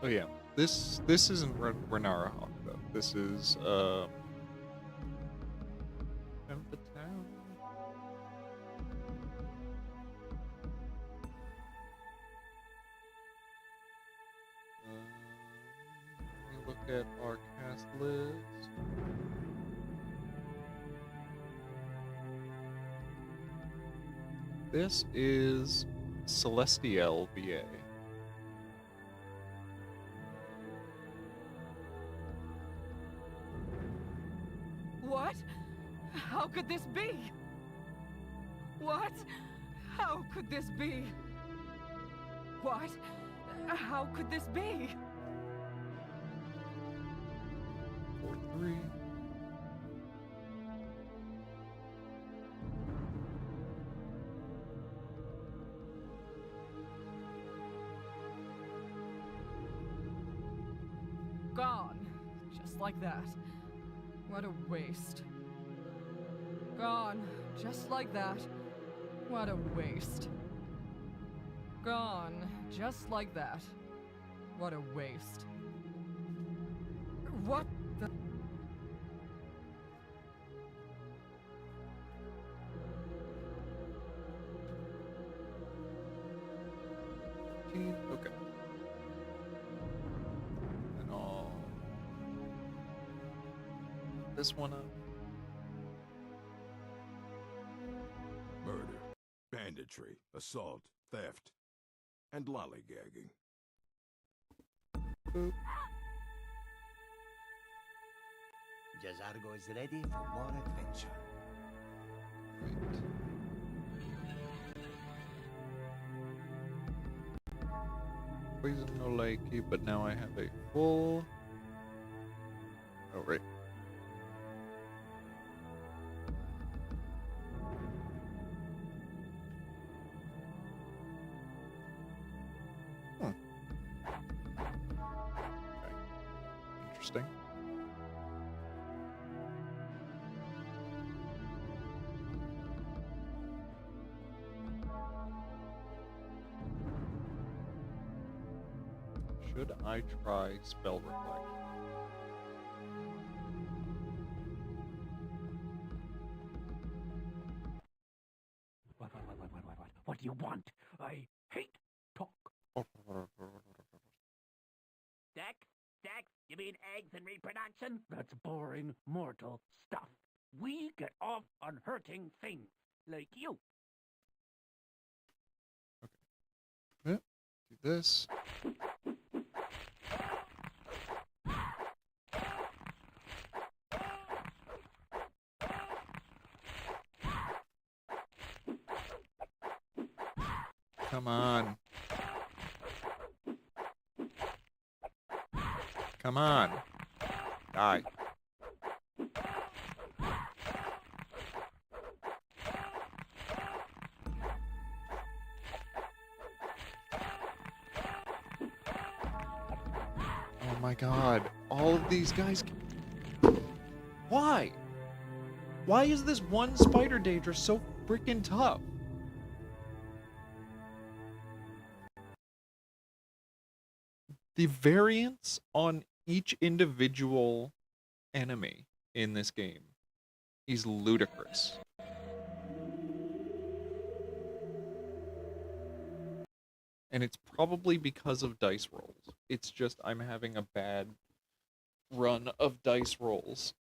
Oh yeah, this isn't Renara Hawk though. This is of the town. Let me look at our cast list. This is Celestial VA. What? How could this be? What? How could this be? What? How could this be? 4-3. Gone. Just like that. What a waste. Gone. Just like that. What a waste. Gone. Just like that. What a waste. What the... Okay. And I'll this one up. Murder, banditry, assault, theft, and lollygagging. Boop. Jazargo is ready for more adventure. Right. Poison no likey, but now I have a full. Oh right. Okay. Interesting. Should I try spell reflection? What do you want? I hate talk. Sex? Sex? You mean eggs and reproduction? That's boring, mortal stuff. We get off on hurting things, like you. Do this. Come on. Come on. Die. Oh my god. All of these guys. Why? Why is this one spider Daedra so freaking tough? The variance on Each individual enemy in this game is ludicrous. And it's probably because of dice rolls. It's just I'm having a bad run of dice rolls.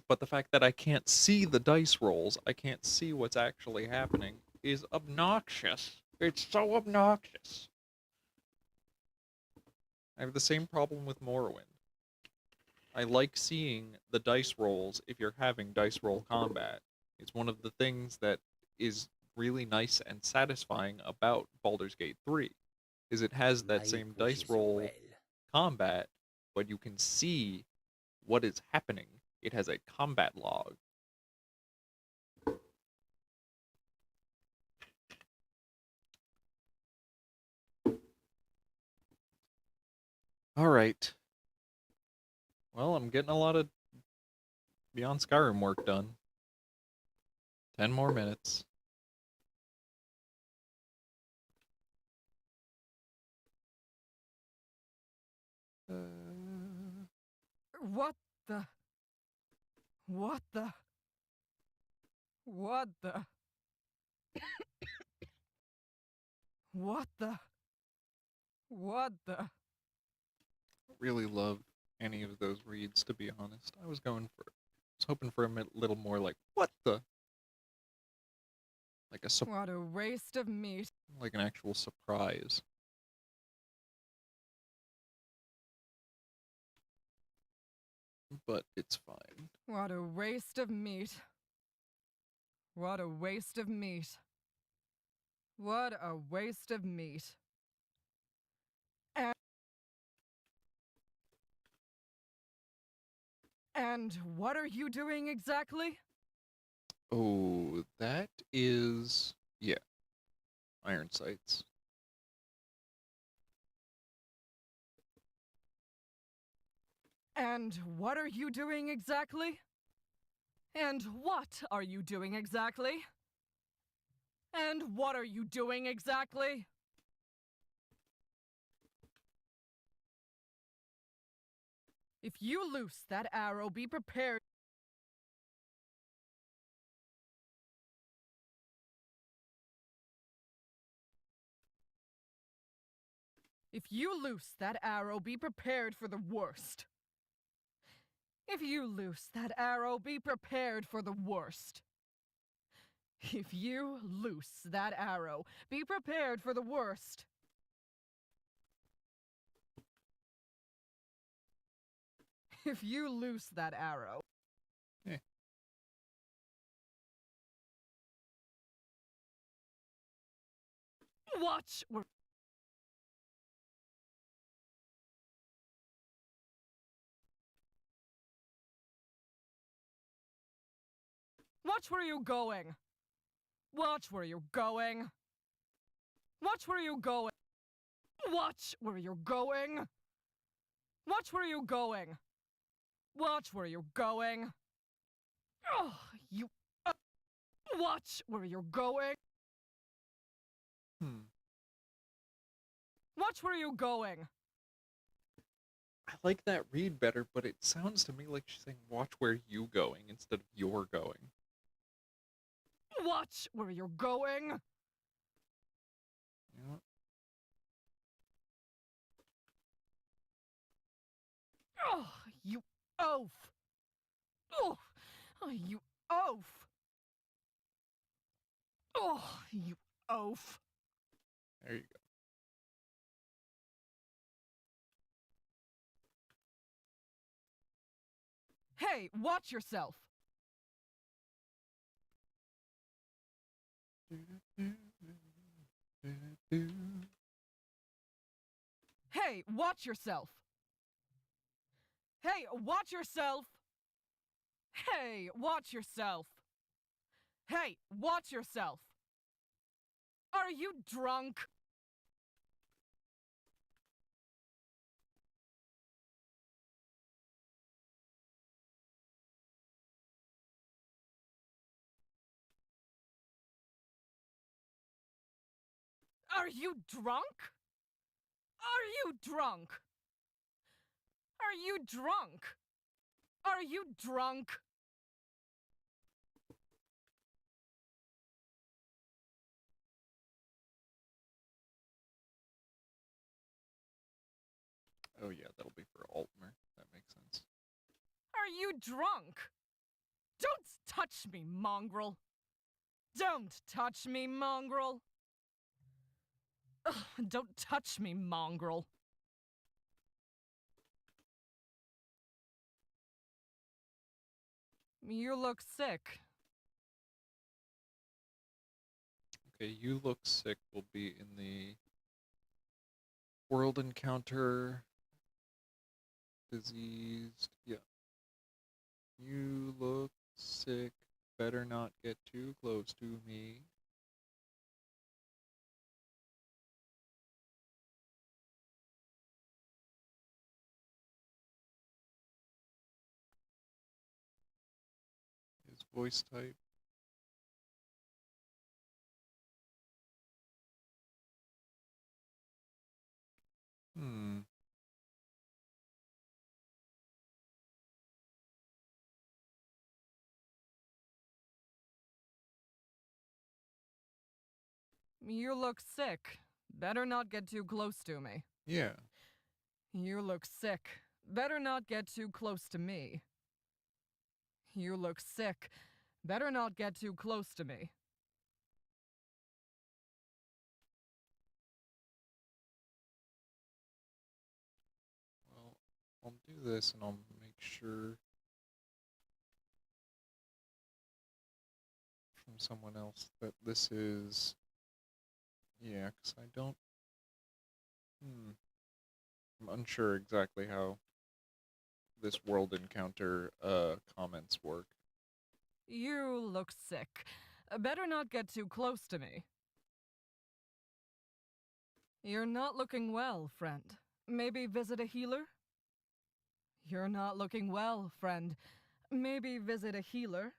But the fact that I can't see the dice rolls, I can't see what's actually happening, is obnoxious. It's so obnoxious. I have the same problem with Morrowind. I like seeing the dice rolls if you're having dice roll combat. It's one of the things that is really nice and satisfying about Baldur's Gate 3, is it has that same dice roll combat, but you can see what is happening. It has a combat log. Alright. Well, I'm getting a lot of Beyond Skyrim work done. 10 more minutes. What the? What the? What the? What the? What the? Really love any of those reads, to be honest. I was hoping for a little more like, what the? Like What a waste of meat. like an actual surprise. But it's fine. What a waste of meat. What a waste of meat. What a waste of meat. And what are you doing exactly? Oh, that is... yeah. Iron sights. And what are you doing exactly? And what are you doing exactly? And what are you doing exactly? If you loose that arrow, be prepared. If you loose that arrow, be prepared for the worst. If you loose that arrow, be prepared for the worst. If you loose that arrow, be prepared for the worst. If you loose that arrow. Eh. Watch. Watch where you're going. Watch where you're going. Watch where you're going. Watch where you're going. Watch where you're going. Watch where you're going. Oh, you... watch where you're going. Watch where you're going. I like that read better, but it sounds to me like she's saying, watch where you going, instead of you're going. Watch where you're going. You know what? Oh, you oaf. Oh, you oaf. Oh, you oaf. There you go. Hey, watch yourself. Hey, watch yourself. Hey, watch yourself. Hey, watch yourself. Hey, watch yourself. Are you drunk? Are you drunk? Are you drunk? Are you drunk? Are you drunk? Oh yeah, that'll be for Altmer. That makes sense. Are you drunk? Don't touch me, mongrel. Don't touch me, mongrel. Ugh, don't touch me, mongrel. You look sick. Okay, you look sick will be in the world encounter. Diseased. Yeah. You look sick. Better not get too close to me. His voice type. Hmm. You look sick. Better not get too close to me. Yeah. You look sick. Better not get too close to me. You look sick. Better not get too close to me. Well, I'll do this and I'll make sure from someone else that this is. Yeah, because I don't. I'm unsure exactly how this world encounter comments work. You look sick. Better not get too close to me. You're not looking well, friend. Maybe visit a healer? You're not looking well, friend. Maybe visit a healer?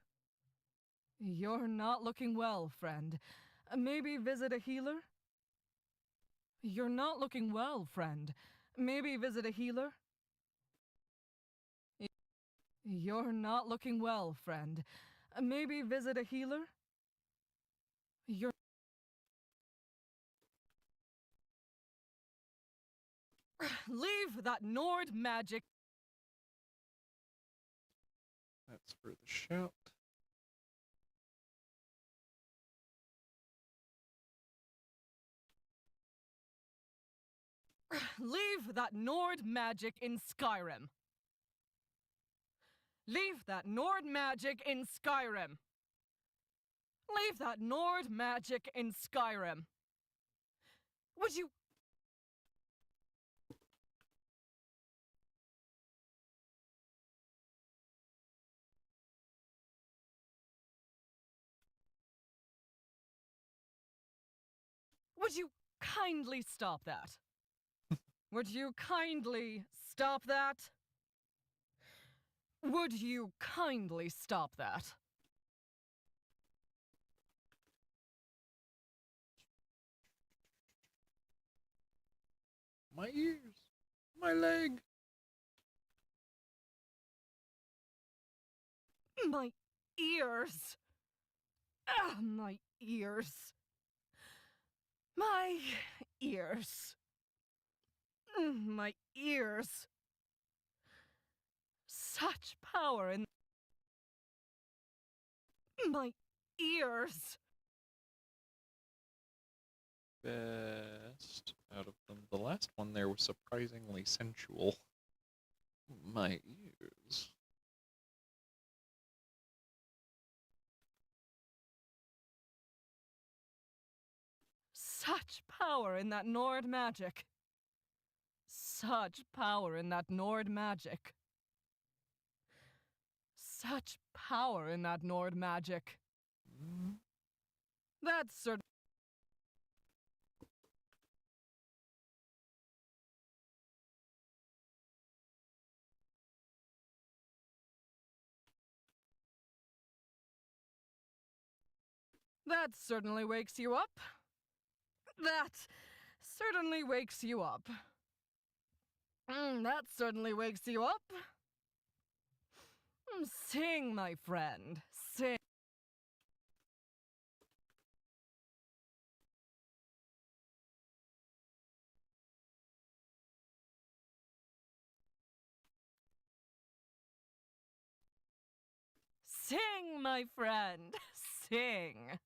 You're not looking well, friend. Maybe visit a healer? You're not looking well, friend. Maybe visit a healer? You're not looking well, friend. Maybe visit a healer? You're... Leave that Nord magic. That's for the shout. Leave that Nord magic in Skyrim. Leave that Nord magic in Skyrim. Leave that Nord magic in Skyrim. Would you... Would you kindly stop that? Would you kindly stop that? Would you kindly stop that? My ears! My leg! My ears! Ah, my ears! My ears! My ears! Such power in my ears! Best out of them. The last one there was surprisingly sensual. My ears. Such power in that Nord magic. Such power in that Nord magic. Such power in that Nord magic. That's sort That certainly wakes you up. That certainly wakes you up. That certainly wakes you up. Sing, my friend. Sing. Sing, my friend. Sing.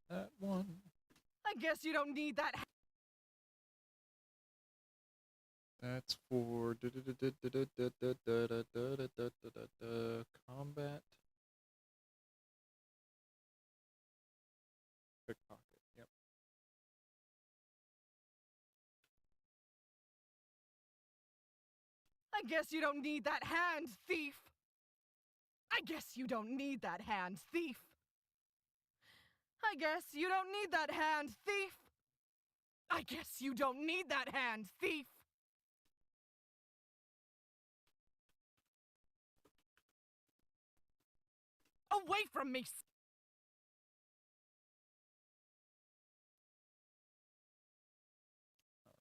That one. I guess you don't need that. That's for combat. Pickpocket. Yep. I guess you don't need that hand, thief. I guess you don't need that hand, thief. I guess you don't need that hand, thief. I guess you don't need that hand, thief. Away from me!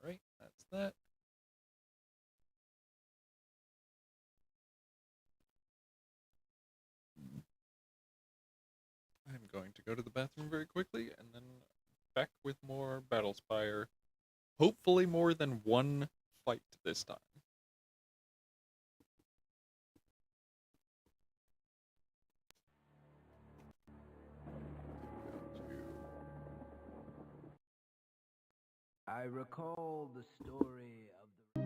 Alright, that's that. I'm going to go to the bathroom very quickly and then back with more Battlespire. Hopefully more than one fight this time. I recall the story of the...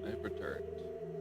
I've returned.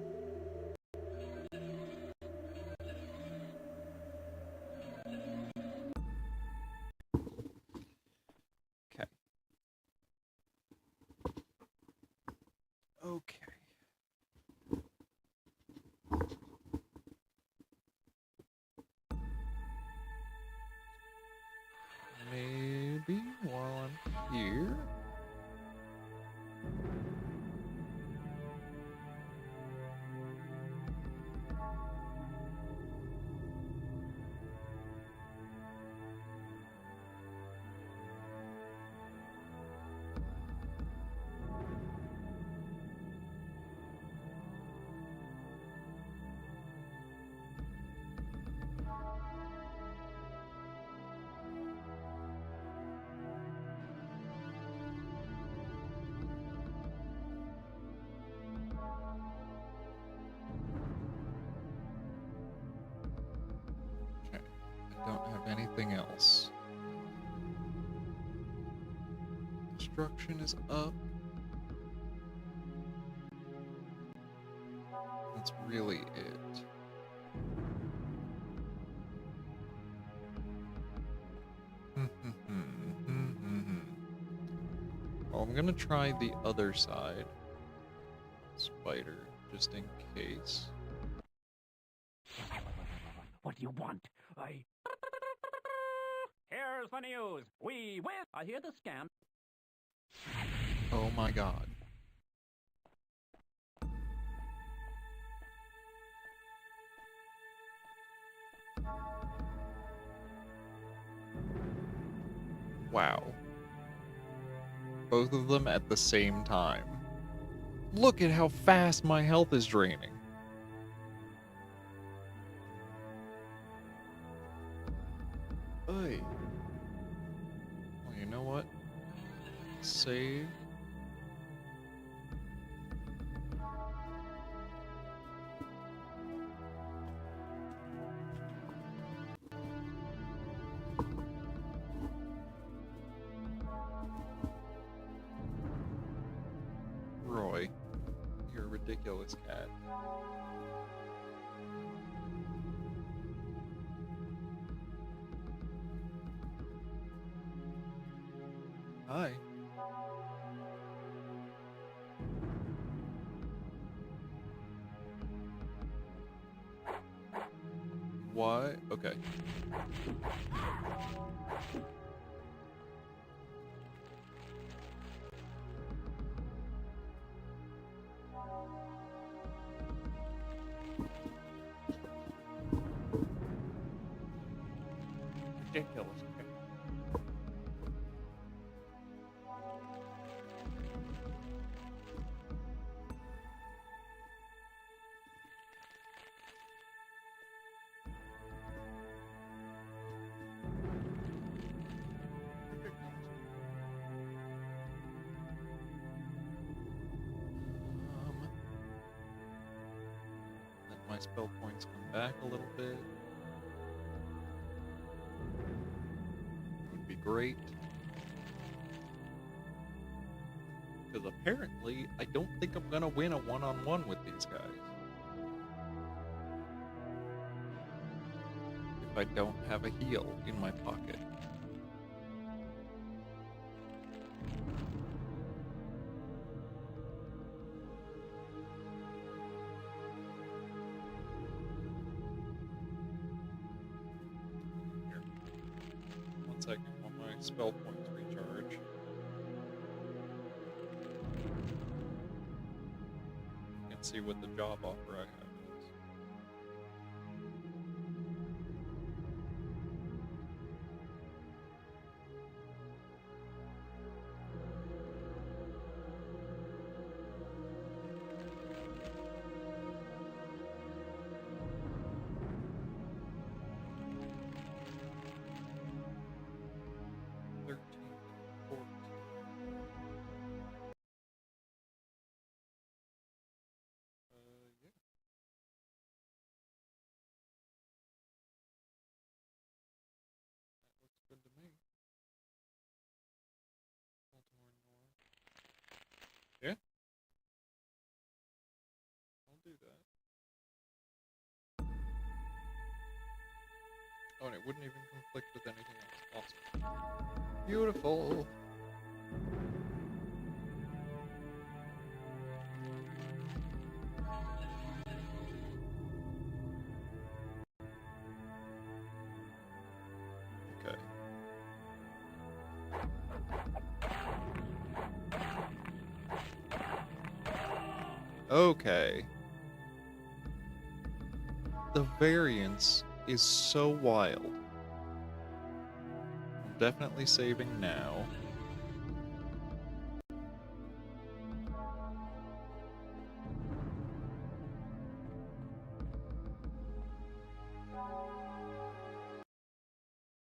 anything else. Destruction is up. That's really it. Well, I'm gonna try the other side. Spider, just in case. What do you want? Here's the news. We win. I hear the scam. Oh my god. Wow. Both of them at the same time. Look at how fast my health is draining. Hey. Well, you know what? Save. Roy, you're a ridiculous cat. Hi. What? Okay. Ridiculous. Let my spell points come back a little bit. Would be great. Because apparently, I don't think I'm gonna win a one-on-one with these guys. If I don't have a heal in my pocket. Here. 1 second while my spell points recharge. You can see what the job offer I have is. Yeah. That looks good to me. Baltimore North. Yeah? I'll do that. Oh, and it wouldn't even conflict with anything else. Awesome. Beautiful. Okay. Okay. The variance is so wild. I'm definitely saving now.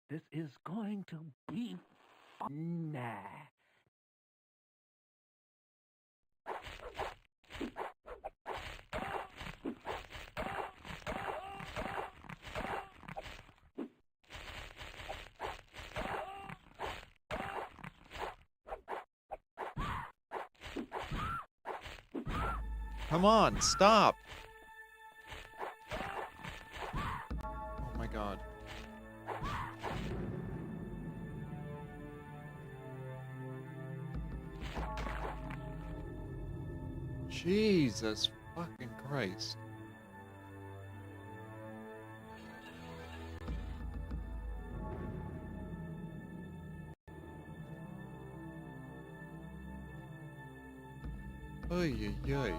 This is going to be fun. Come on, stop! Oh my god. Jesus fucking Christ. Ay, ay, ay.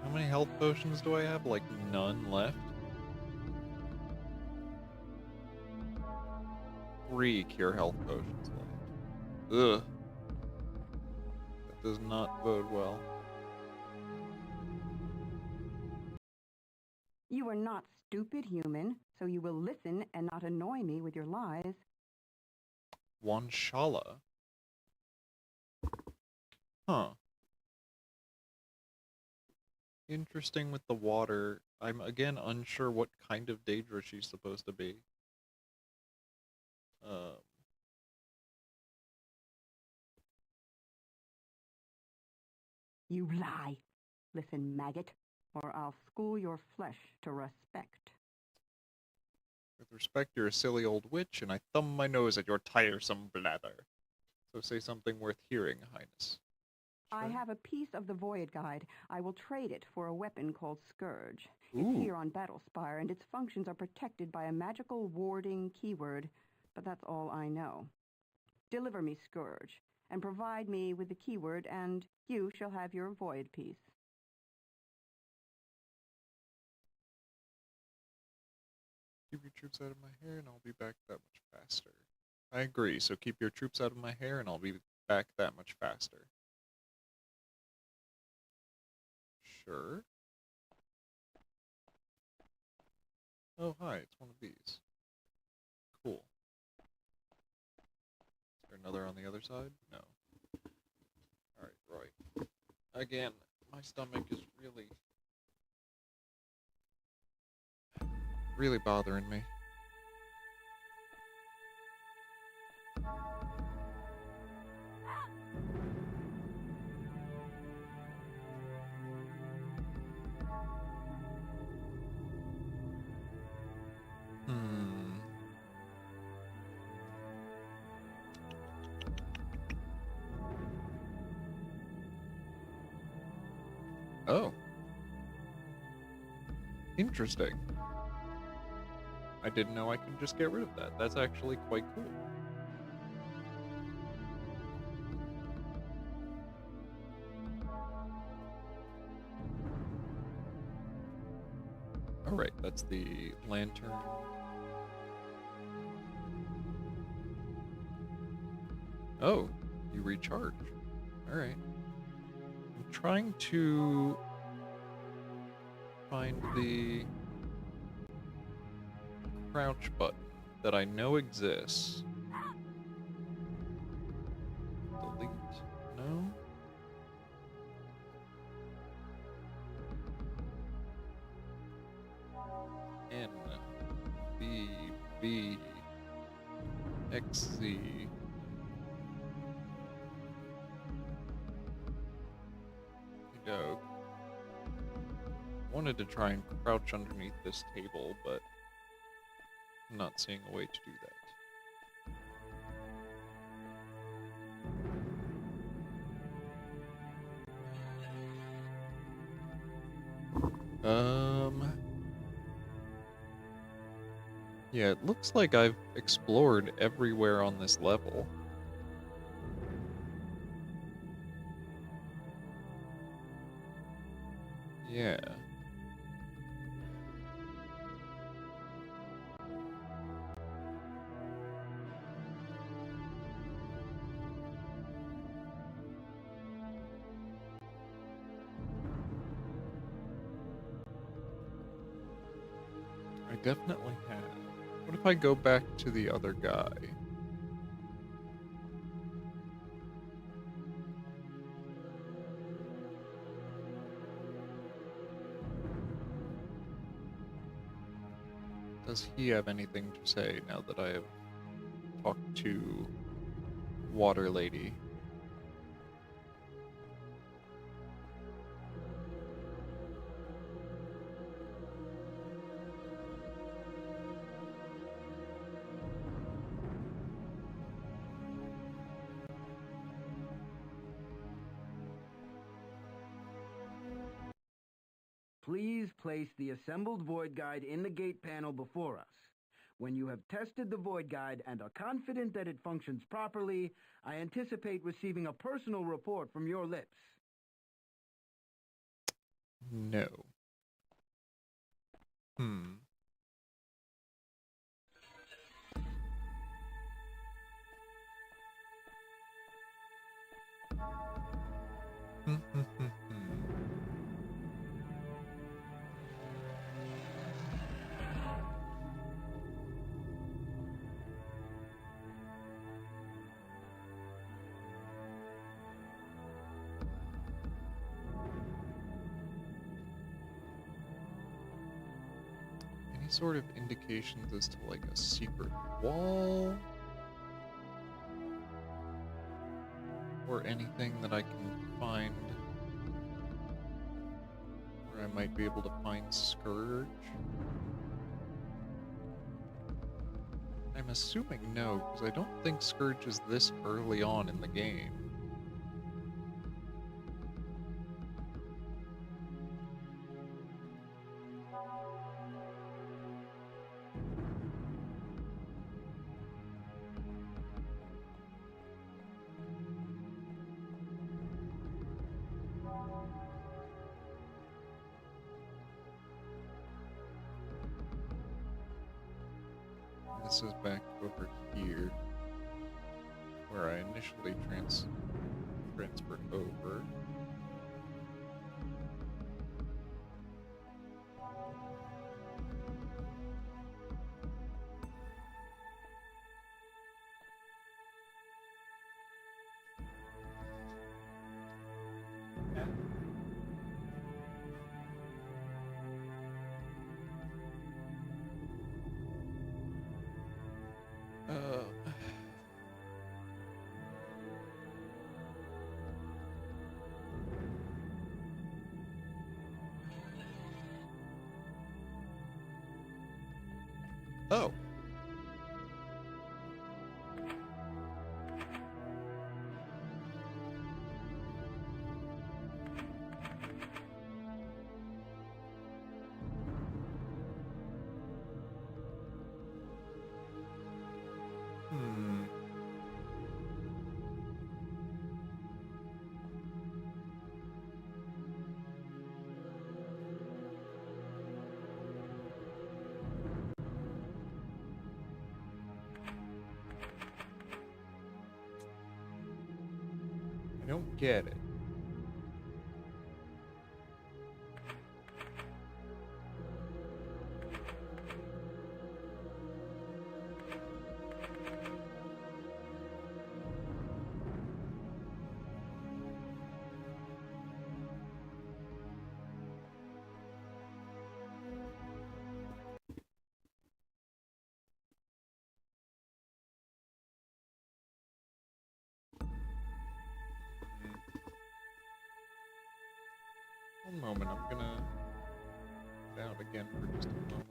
How many health potions do I have? Like none left? 3 cure health potions left. Ugh. That does not bode well. You are not stupid, human, so you will listen and not annoy me with your lies. Wanshala. Huh. Interesting with the water. I'm again unsure what kind of Daedra she's supposed to be. You lie. Listen, maggot, or I'll school your flesh to respect. With respect, you're a silly old witch, and I thumb my nose at your tiresome blather. So say something worth hearing, Highness. I have a piece of the Void Guide. I will trade it for a weapon called Scourge. Ooh. It's here on Battlespire, and its functions are protected by a magical warding keyword, but that's all I know. Deliver me Scourge, and provide me with the keyword, and you shall have your Void piece. Keep your troops out of my hair, and I'll be back that much faster. I agree, so keep your troops out of my hair, and I'll be back that much faster. Sure. Oh, hi, it's one of these. Cool. Is there another on the other side? No. Alright, Roy. Again, my stomach is really bothering me. Oh. Interesting. I didn't know I could just get rid of that. That's actually quite cool. Alright, that's the lantern. Oh, you recharge. Alright. I'm trying to find the crouch button that I know exists. Delete? No? N B B X Z. Dope. Wanted to try and crouch underneath this table, but I'm not seeing a way to do that. Yeah, it looks like I've explored everywhere on this level. Yeah. I definitely have. What if I go back to the other guy? Does he have anything to say now that I have talked to Water Lady? Please place the assembled Void Guide in the gate panel before us. When you have tested the Void Guide and are confident that it functions properly, I anticipate receiving a personal report from your lips. No. Any sort of indications as to like a secret wall? Or anything that I can find where I might be able to find Scourge? I'm assuming no, because I don't think Scourge is this early on in the game. This is back over here, where I initially transferred over. Oh. I don't get it. One moment, I'm gonna get out again for just a moment.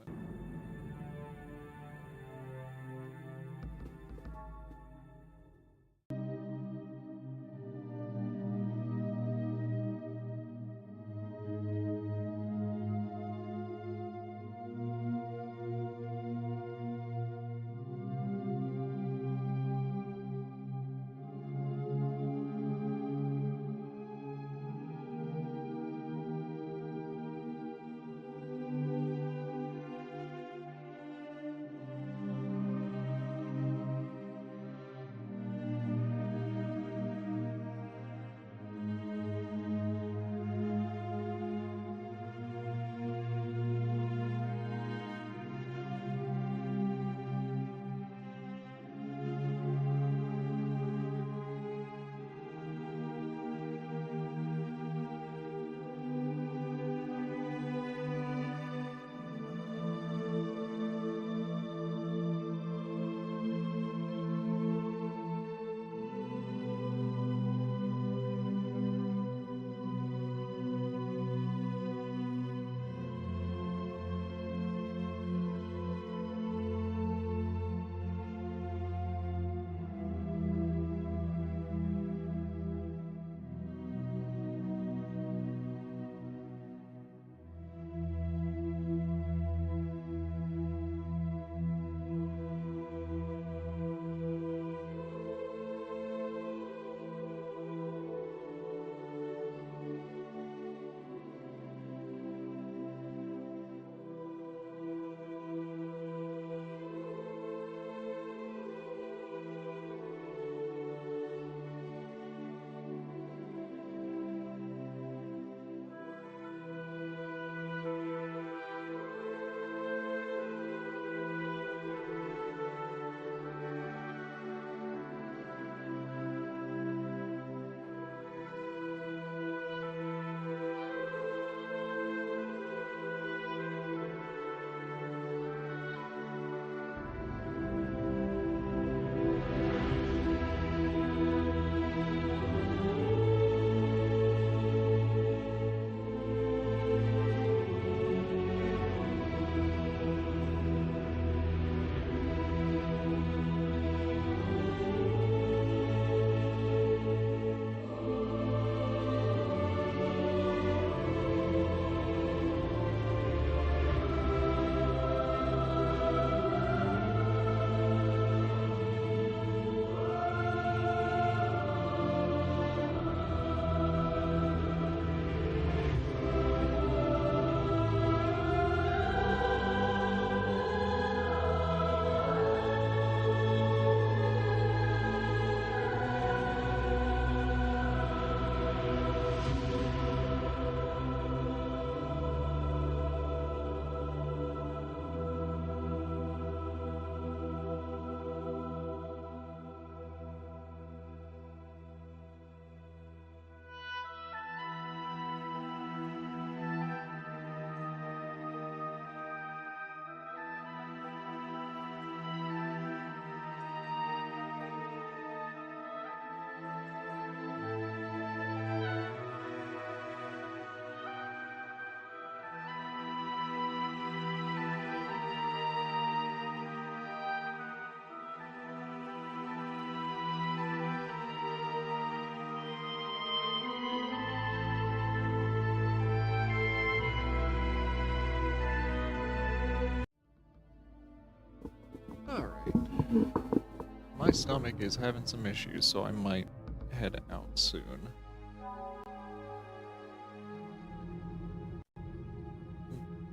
My stomach is having some issues, so I might head out soon.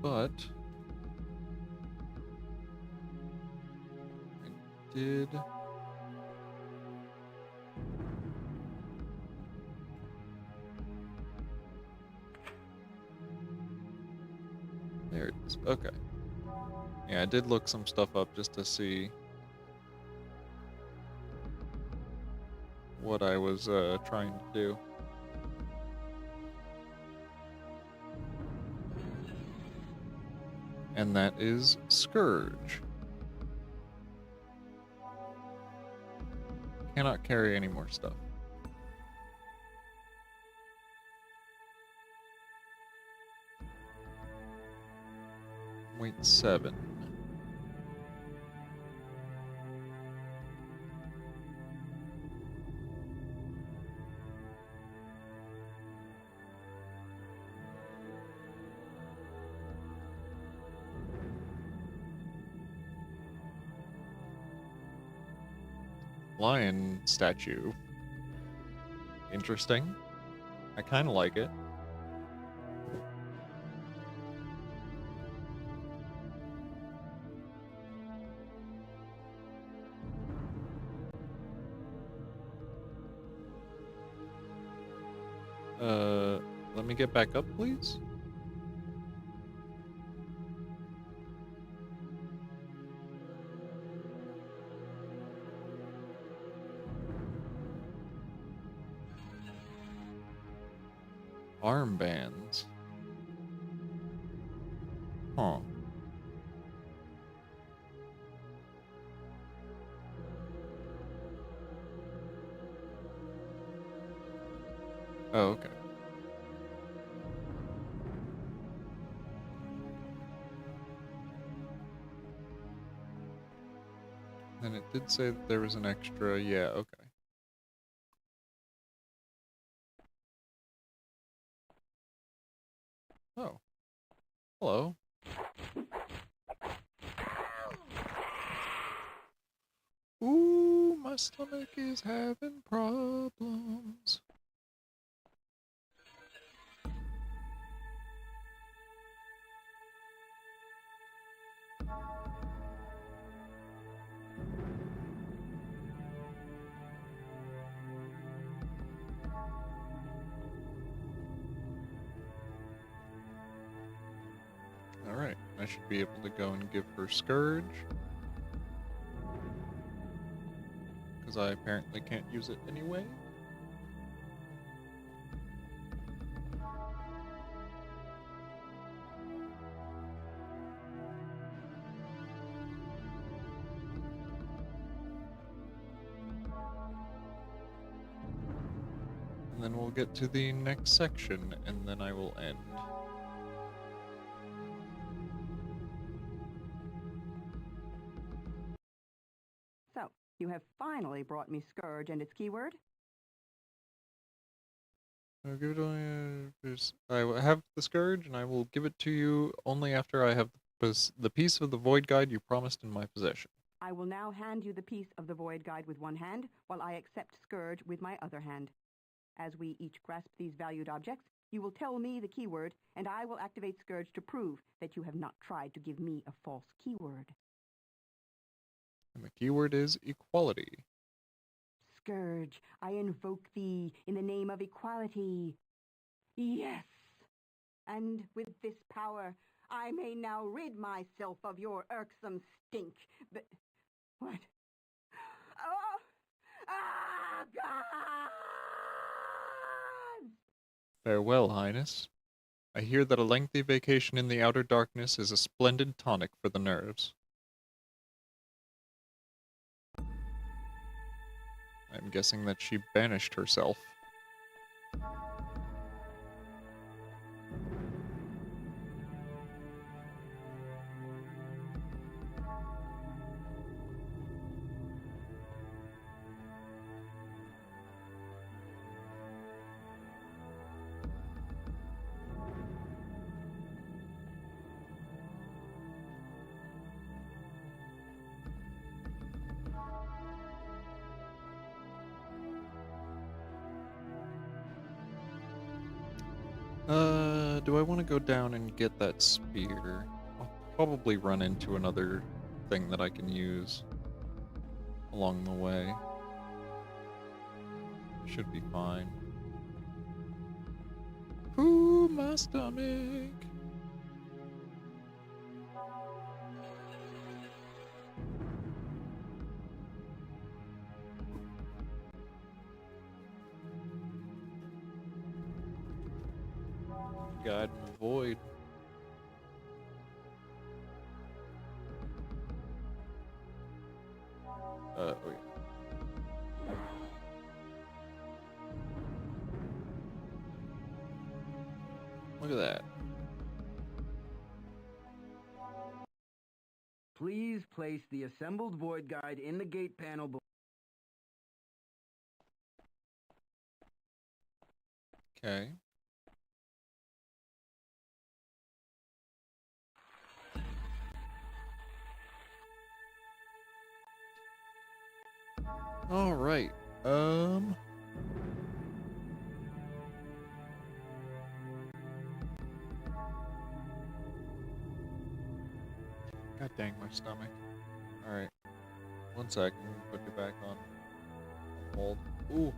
But I did there it is. Okay. Yeah, I did look some stuff up just to see what I was trying to do. And that is Scourge. Cannot carry any more stuff. Weight 7. Lion statue. Interesting. I kind of like it. Let me get back up, please. Armbands. Huh. Oh, okay. And it did say that there was an extra, yeah, okay. Oh. Hello. Ooh, my stomach is having problems. Alright, I should be able to go and give her Scourge. Because I apparently can't use it anyway. And then we'll get to the next section, and then I will end. So, you have finally brought me Scourge and its keyword? I'll give it I will have the Scourge, and I will give it to you only after I have the piece of the Void Guide you promised in my possession. I will now hand you the piece of the Void Guide with one hand, while I accept Scourge with my other hand. As we each grasp these valued objects, you will tell me the keyword, and I will activate Scourge to prove that you have not tried to give me a false keyword. And the keyword is equality. Scourge, I invoke thee in the name of equality. Yes! And with this power, I may now rid myself of your irksome stink. But what? Oh! Ah, God! Farewell, Highness. I hear that a lengthy vacation in the outer darkness is a splendid tonic for the nerves. I'm guessing that she banished herself. Do I want to go down and get that spear? I'll probably run into another thing that I can use along the way. Should be fine. Ooh, my stomach! Guide and avoid. Oh yeah. Look at that. Please place the assembled void guide in the gate panel below. Okay. All right. God dang my stomach. All right. 1 second. Put you back on hold. Ooh.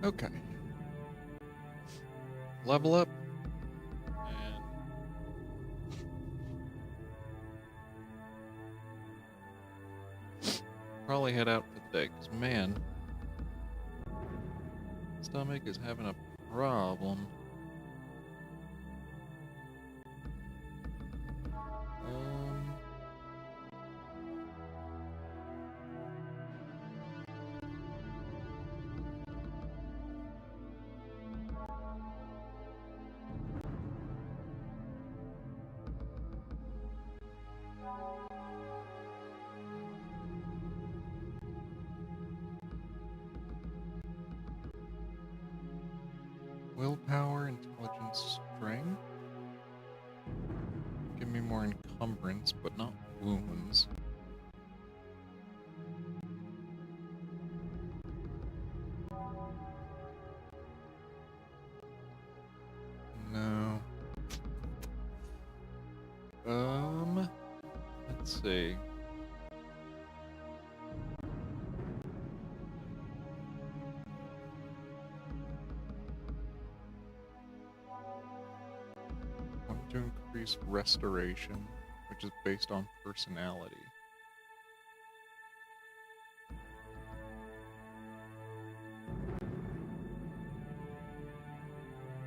Okay. Level up. And probably head out for the day, because man, stomach is having a problem. Willpower, intelligence, strength. me more encumbrance, but not wounds. No. Let's see. I want to increase restoration, which is based on personality.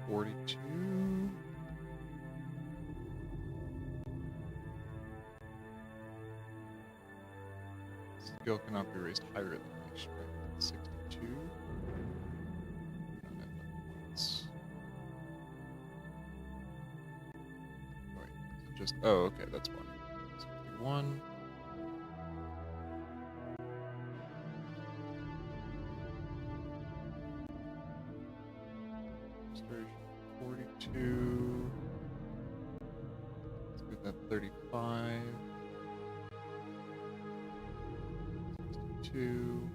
$42. Skill cannot be raised higher than my strength. 62. I don't have enough points. Oh, wait, is it just okay, that's one. 61. Restoration 42. Let's get that 35. 62.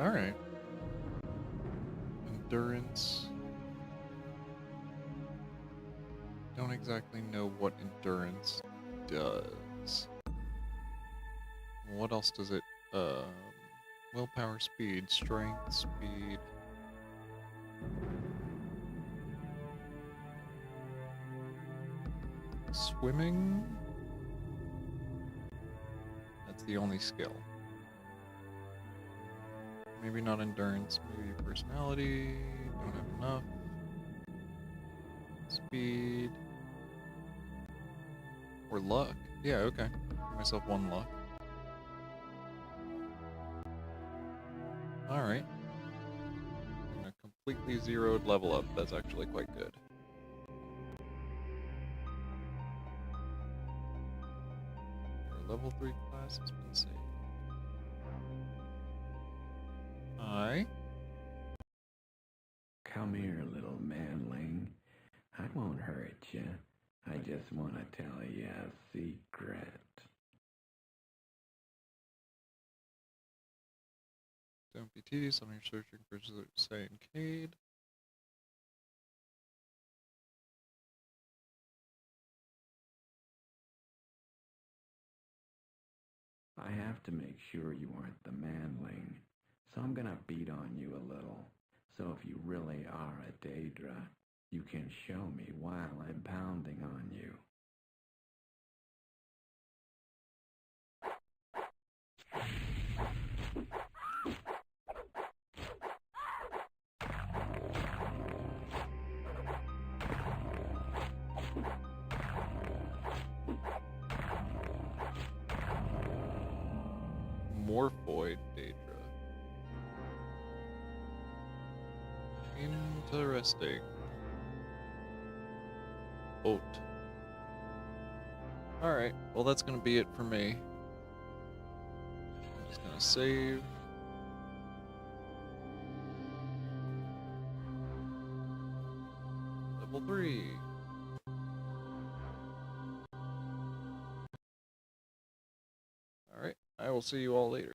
All right. Endurance. Don't exactly know what endurance does. What else does it? Willpower, speed, strength, speed. Swimming. That's the only skill. Maybe not endurance, maybe personality. Don't have enough. Speed. Or luck. Yeah, okay. Give myself 1 luck. Alright. A completely zeroed level up. That's actually quite good. Our level 3 class has been saved. Hi. Come here, little manling. I won't hurt you. I just want to tell you a secret. Don't be tedious. I'm searching for Saying Cade. I have to make sure you aren't the manling, so I'm gonna beat on you a little. So if you really are a Daedra, you can show me while I'm pounding on you. Morphoid Daedra. Interesting. Oat. Alright, well that's gonna be it for me. I'm just gonna save. Level 3. Alright, I will see you all later.